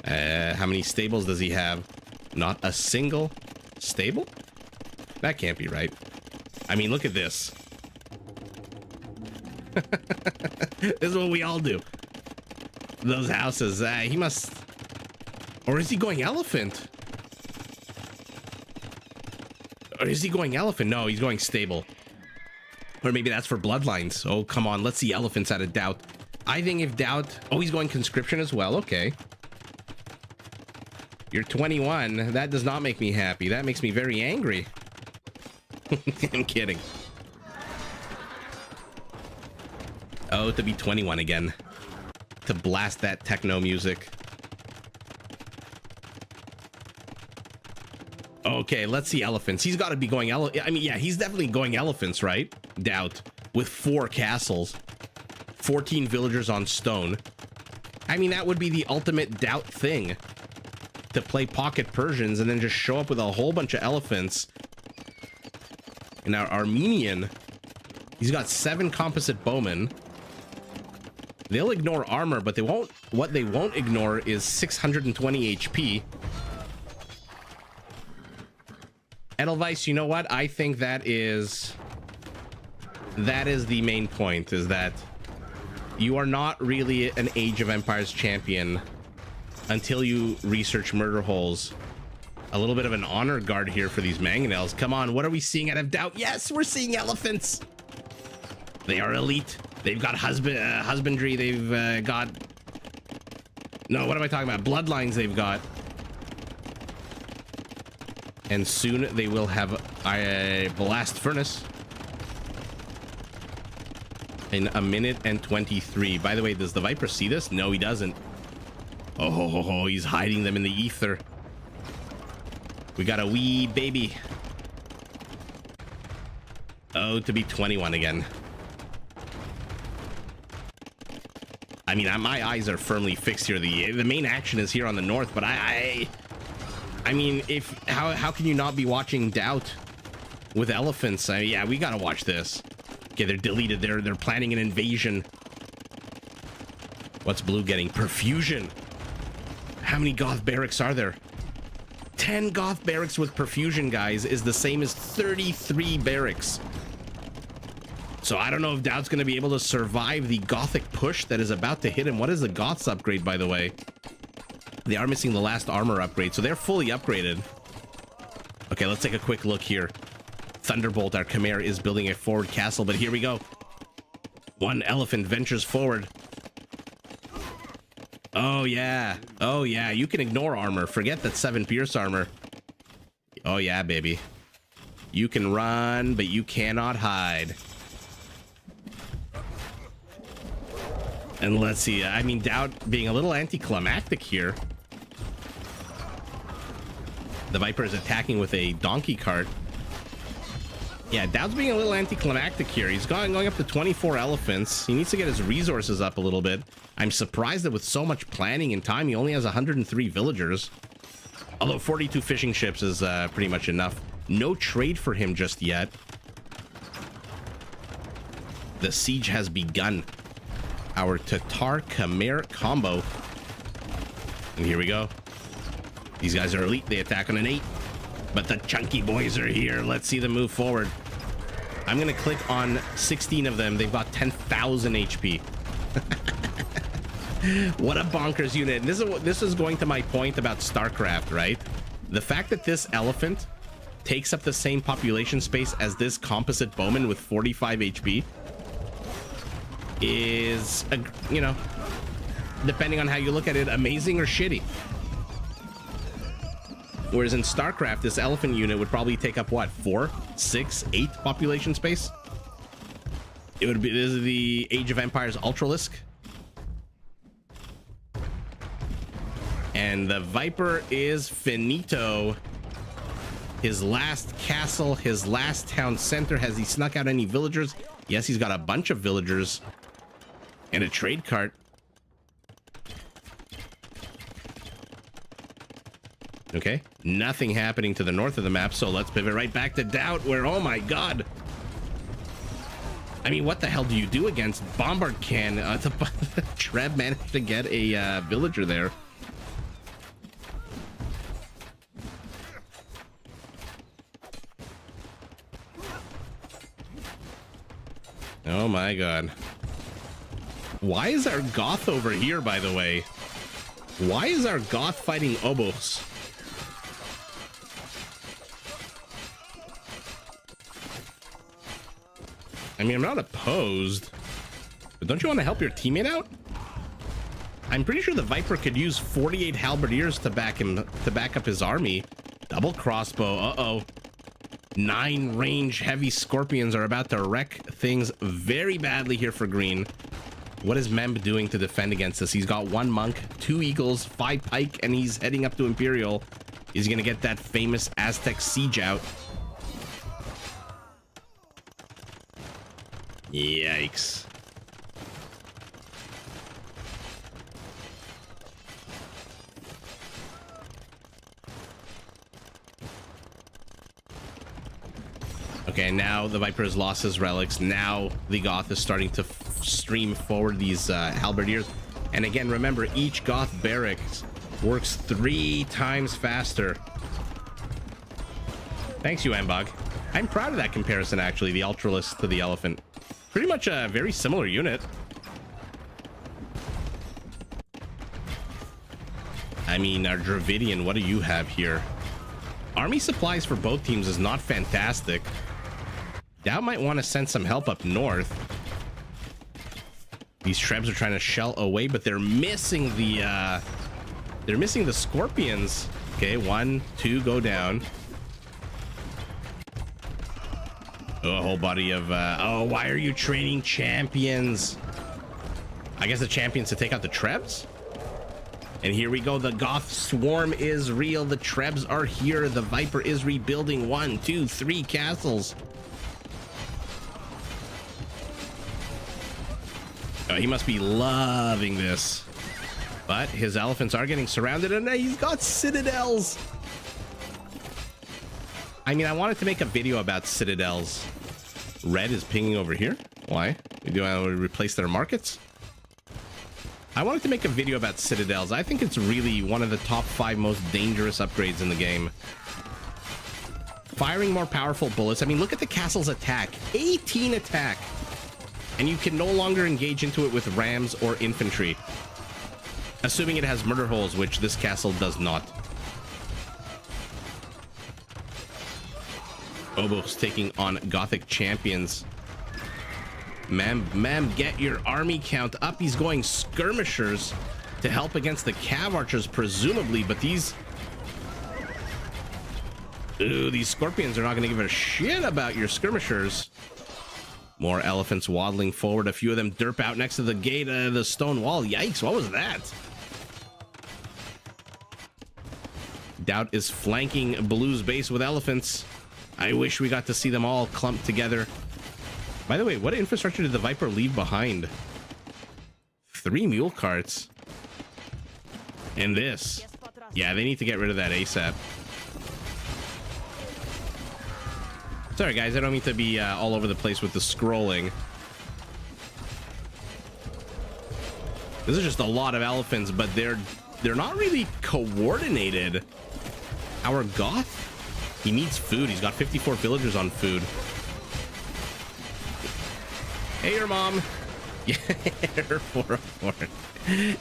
Speaker 1: How many stables does he have? Not a single stable? That can't be right. I mean, look at this. This is what we all do. Those houses. He must... Or is he going elephant? Or is he going elephant? No, he's going stable. Or maybe that's for bloodlines. Oh, come on. Let's see elephants out of Doubt. I think if Doubt... Oh, he's going conscription as well. Okay. You're 21. That does not make me happy. That makes me very angry. I'm kidding. Oh, to be 21 again. To blast that techno music. Okay, let's see elephants. He's got to be going I mean, yeah, he's definitely going elephants, right? Doubt. With 4 castles. 14 villagers on stone. I mean, that would be the ultimate Doubt thing. To play pocket Persians and then just show up with a whole bunch of elephants. And our Armenian, he's got 7 composite bowmen. They'll ignore armor, but they won't. What they won't ignore is 620 HP. Edelweiss, you know what? I think that is the main point, is that you are not really an Age of Empires champion until you research murder holes. A little bit of an honor guard here for these mangonels. Come on, what are we seeing out of Doubt? Yes, we're seeing elephants. They are elite. They've got husbandry. They've got... No, what am I talking about? Bloodlines they've got. And soon they will have a blast furnace. In a minute and 23. By the way, does the Viper see this? No, he doesn't. Oh, he's hiding them in the ether. We got a wee baby. Oh, to be 21 again. I mean, my eyes are firmly fixed here. The main action is here on the north, but I mean, how can you not be watching Doubt with elephants? Yeah, we gotta watch this. Okay, they're deleted. They're planning an invasion. What's blue getting? Perfusion. How many Goth barracks are there? 10 Goth barracks with perfusion, guys, is the same as 33 barracks. So I don't know if Doubt's going to be able to survive the Gothic push that is about to hit him. What is the Goths upgrade, by the way? They are missing the last armor upgrade, so they're fully upgraded. Okay, let's take a quick look here. Thunderbolt, our Khmer, is building a forward castle, but here we go. One elephant ventures forward. Oh yeah, oh yeah, you can ignore armor. Forget that 7 pierce armor. Oh yeah, baby. You can run, but you cannot hide. And let's see, I mean, Dowd being a little anticlimactic here. The Viper is attacking with a donkey cart. Yeah, Dowd's being a little anticlimactic here. He's going up to 24 elephants. He needs to get his resources up a little bit. I'm surprised that with so much planning and time, he only has 103 villagers. Although 42 fishing ships is pretty much enough. No trade for him just yet. The siege has begun. Our Tatar Khmer combo. And here we go. These guys are elite. They attack on an 8. But the chunky boys are here. Let's see them move forward. I'm going to click on 16 of them. They've got 10,000 HP. What a bonkers unit. This is going to my point about StarCraft, right? The fact that this elephant takes up the same population space as this composite bowman with 45 HP is, you know, depending on how you look at it, amazing or shitty. Whereas in StarCraft, this elephant unit would probably take up, what, 4, 6, 8 population space? It would be, this is the Age of Empires Ultralisk. And the Viper is finito. His last castle, his last town center. Has he snuck out any villagers? Yes, he's got a bunch of villagers. And a trade cart. Okay, nothing happening to the north of the map, so let's pivot right back to Doubt, where, oh my god. I mean, what the hell do you do against Bombard Can? Treb managed to get a villager there. Oh my god. Why is our Goth over here, by the way? Why is our Goth fighting Obos? I mean, I'm not opposed, but don't you want to help your teammate out? I'm pretty sure the Viper could use 48 halberdiers to back up his army. Double crossbow. Uh-oh. 9 range heavy scorpions are about to wreck things very badly here for green. What is Memb doing to defend against this? He's got 1 monk, 2 eagles, 5 pike, and he's heading up to Imperial. He's gonna get that famous Aztec siege out. Yikes. Okay, now the Viper has lost his relics. Now the Goth is starting to stream forward these halberdiers. And again, remember, each Goth barracks works 3 times faster. Thanks, you Ambog. I'm proud of that comparison, actually, the Ultralisk to the Elephant. Pretty much a very similar unit. I mean, our Dravidian, what do you have here? Army supplies for both teams is not fantastic. Dow might want to send some help up north. These Trebs are trying to shell away, but they're missing the scorpions. Okay, 1, 2 go down. Oh, a whole body of oh, why are you training champions? I guess the champions to take out the Trebs. And here we go. The Goth swarm is real. The Trebs are here. The Viper is rebuilding 1, 2, 3 castles. Oh, he must be loving this. But his elephants are getting surrounded, and he's got citadels. I mean, I wanted to make a video about citadels. Red is pinging over here. Why? Do I want to replace their markets? I wanted to make a video about citadels. I think it's really one of the top 5 most dangerous upgrades in the game. Firing more powerful bullets. I mean, look at the castle's attack. 18 attack. And you can no longer engage into it with rams or infantry. Assuming it has murder holes, which this castle does not. Obo's taking on Gothic champions. Ma'am, get your army count up. He's going skirmishers to help against the cav archers, presumably, but these scorpions are not going to give a shit about your skirmishers. More elephants waddling forward. A few of them derp out next to the gate, the stone wall. Yikes, what was that? Doubt is flanking Blue's base with elephants. I wish we got to see them all clumped together. By the way, what infrastructure did the Viper leave behind? 3 mule carts. And this. Yeah, they need to get rid of that ASAP. Sorry guys, I don't mean to be all over the place with the scrolling. This is just a lot of elephants, but they're not really coordinated. Our Goth, he needs food. He's got 54 villagers on food. Hey, your mom. Yeah, 404.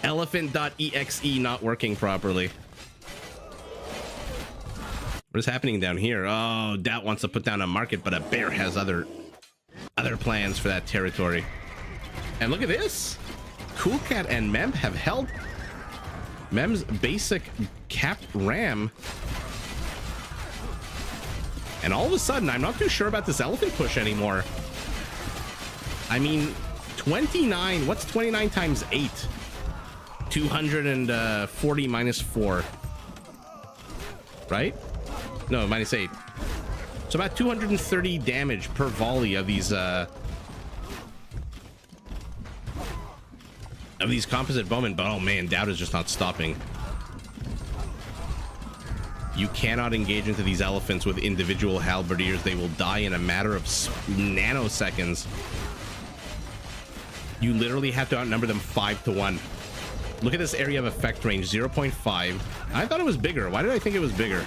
Speaker 1: Elephant.exe not working properly. What is happening down here? Oh, Doubt wants to put down a market, but a bear has other plans for that territory. And look at this. Cool Cat and Mem have held Mem's basic capped ram. And all of a sudden, I'm not too sure about this elephant push anymore. I mean, 29. What's 29 times 8? 240 minus 4. Right? No, minus 8. So about 230 damage per volley of these composite bowmen. But oh man, Doubt is just not stopping. You cannot engage into these elephants with individual halberdiers. They will die in a matter of nanoseconds. You literally have to outnumber them 5 to 1. Look at this area of effect range, 0.5. I thought it was bigger. Why did I think it was bigger?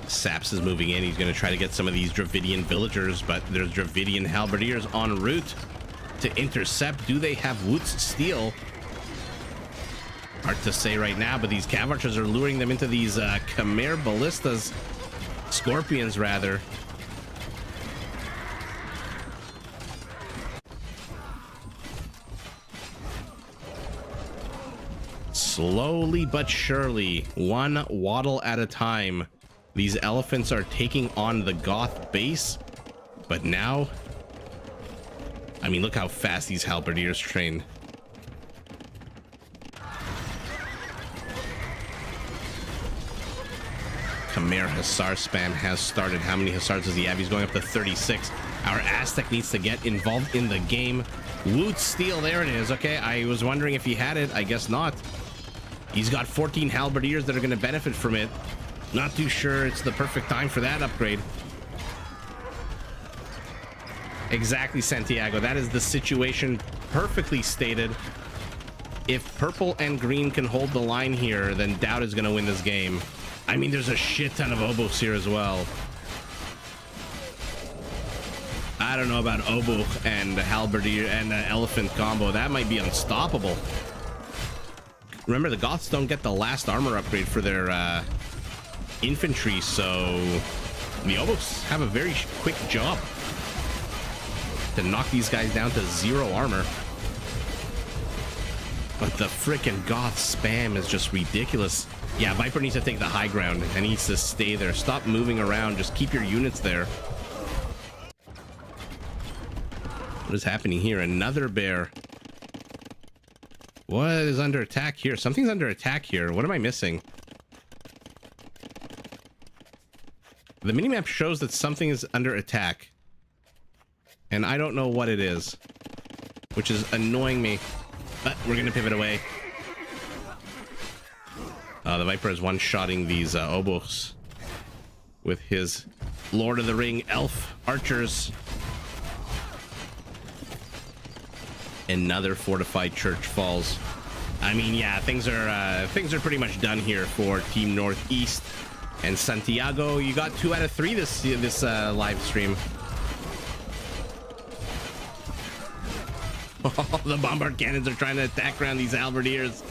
Speaker 1: Saps is moving in. He's going to try to get some of these Dravidian villagers, but there's Dravidian halberdiers en route to intercept. Do they have Woot's steel? Hard to say right now, but these cav archers are luring them into these Khmer ballistas. Scorpions, rather. Slowly but surely, one waddle at a time, these elephants are taking on the Goth base. But now, I mean, look how fast these halberdiers train. Khmer Hussar spam has started. How many Hussars does he have? He's going up to 36. Our Aztec needs to get involved in the game. Woot Steel, there it is. Okay, I was wondering if he had it. I guess not. He's got 14 halberdiers that are going to benefit from it. Not too sure it's the perfect time for that upgrade. Exactly, Santiago. That is the situation perfectly stated. If purple and green can hold the line here, then Doubt is going to win this game. I mean, there's a shit ton of Obos here as well. I don't know about Obo and halberdier and elephant combo. That might be unstoppable. Remember, the Goths don't get the last armor upgrade for their infantry, so the Obos have a very quick job to knock these guys down to 0 armor. But the frickin' Goth spam is just ridiculous. Yeah, Viper needs to take the high ground and needs to stay there. Stop moving around. Just keep your units there. What is happening here? Another bear. What is under attack here? Something's under attack here. What am I missing? The minimap shows that something is under attack. And I don't know what it is, which is annoying me. But we're going to pivot away. The Viper is one-shotting these Obos with his Lord of the Ring elf archers. Another fortified church falls. I mean, yeah, things are pretty much done here for Team Northeast. And Santiago, you got 2 out of 3 this live stream. The bombard cannons are trying to attack around these halberdiers.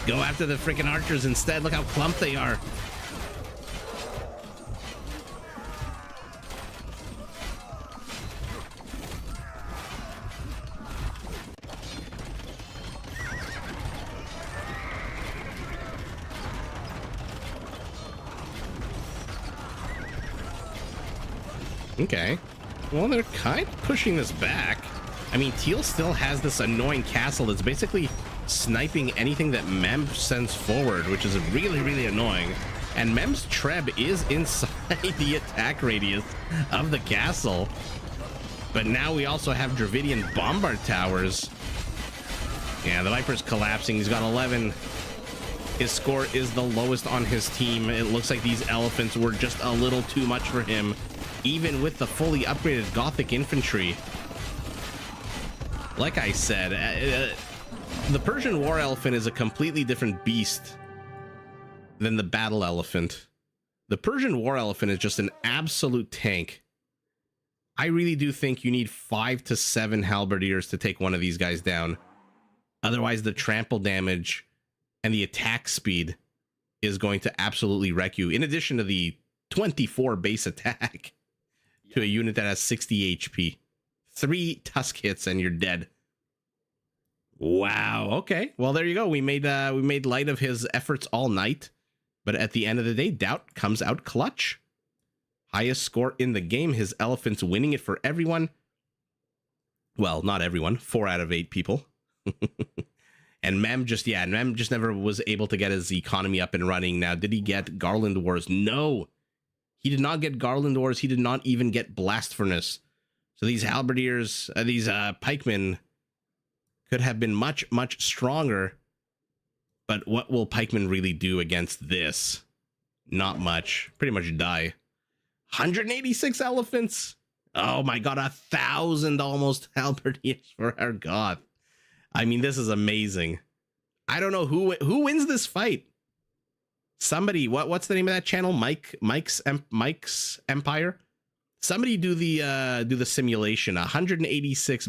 Speaker 1: Go after the freaking archers instead. Look how clumped they are. Okay. Well, they're kind of pushing this back. I mean, Teal still has this annoying castle that's basically sniping anything that Mem sends forward, which is really, really annoying. And Mem's Treb is inside the attack radius of the castle. But now we also have Dravidian Bombard Towers. Yeah, the Viper's collapsing. He's got 11. His score is the lowest on his team. It looks like these elephants were just a little too much for him, even with the fully upgraded Gothic infantry. Like I said, the Persian War Elephant is a completely different beast than the Battle Elephant. The Persian War Elephant is just an absolute tank. I really do think you need 5 to 7 halberdiers to take one of these guys down. Otherwise, the trample damage and the attack speed is going to absolutely wreck you, in addition to the 24 base attack to a unit that has 60 HP. 3 tusk hits and you're dead. Wow. Okay. Well, there you go. We made light of his efforts all night, but at the end of the day, Doubt comes out clutch. Highest score in the game. His elephants winning it for everyone. Well, not everyone. 4 out of 8 people. And Mem just never was able to get his economy up and running. Now, did he get Garland Wars? No, he did not get Garland Wars. He did not even get Blast Furnace. So these halberdiers, these pikemen could have been much, much stronger. But what will pikemen really do against this? Not much. Pretty much die. 186 elephants. Oh my god, 1,000 almost halberdiers for our god. I mean, this is amazing. I don't know who wins this fight. Somebody, what's the name of that channel? Mike's Empire. Somebody do the simulation. 186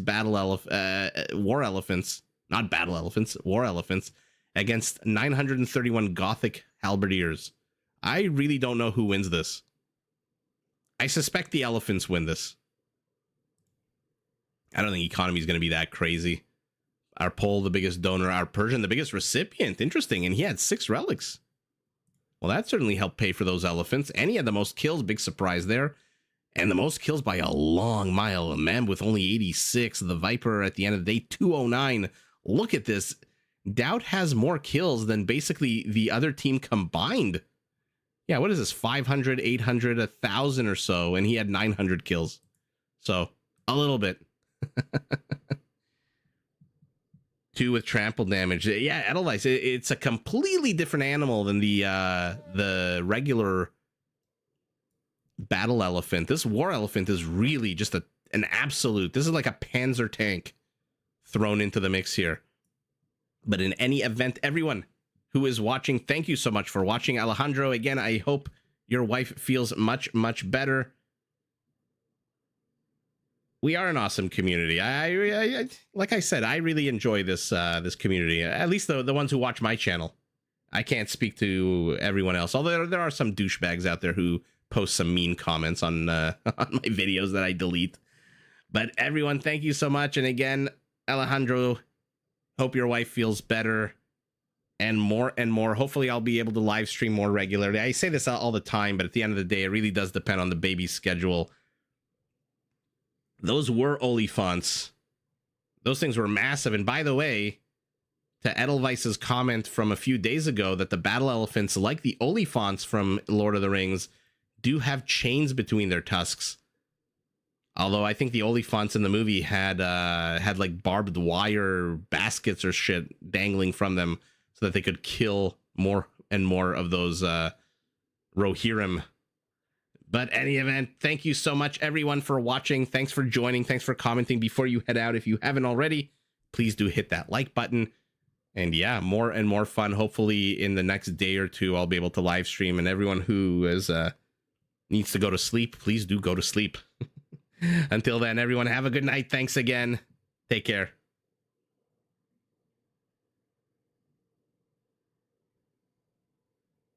Speaker 1: war elephants, not battle elephants, war elephants against 931 Gothic halberdiers. I really don't know who wins this. I suspect the elephants win this. I don't think economy is going to be that crazy. Our Pole, the biggest donor, our Persian, the biggest recipient. Interesting. And he had 6 relics. Well, that certainly helped pay for those elephants. And he had the most kills. Big surprise there. And the most kills by a long mile. Mem with only 86. The Viper at the end of the day, 209. Look at this. Doubt has more kills than basically the other team combined. Yeah, what is this? 500, 800, 1,000 or so. And he had 900 kills. So, a little bit. 2 with trample damage. Yeah, Edelweiss, it's a completely different animal than the regular battle elephant. This war elephant is really just an absolute. This is like a panzer tank thrown into the mix here. But in any event, everyone who is watching, thank you so much for watching. Alejandro, again, I hope your wife feels much, much better. We are an awesome community. I like I said, I really enjoy this this community. At least the ones who watch my channel. I can't speak to everyone else. Although there are some douchebags out there who post some mean comments on my videos that I delete. But everyone, thank you so much. And again, Alejandro, hope your wife feels better. And more. Hopefully, I'll be able to live stream more regularly. I say this all the time, but at the end of the day, it really does depend on the baby's schedule. Those were Oliphants. Those things were massive. And by the way, to Edelweiss's comment from a few days ago that the battle elephants, like the Oliphants from Lord of the Rings, do have chains between their tusks. Although I think the Oliphants in the movie had like barbed wire baskets or shit dangling from them so that they could kill more and more of those Rohirrim. But any event, thank you so much, everyone, for watching. Thanks for joining. Thanks for commenting. Before you head out, if you haven't already, please do hit that like button. And yeah, more and more fun. Hopefully in the next day or two, I'll be able to live stream. And everyone who is needs to go to sleep, please do go to sleep. Until then, everyone, have a good night. Thanks again. Take care.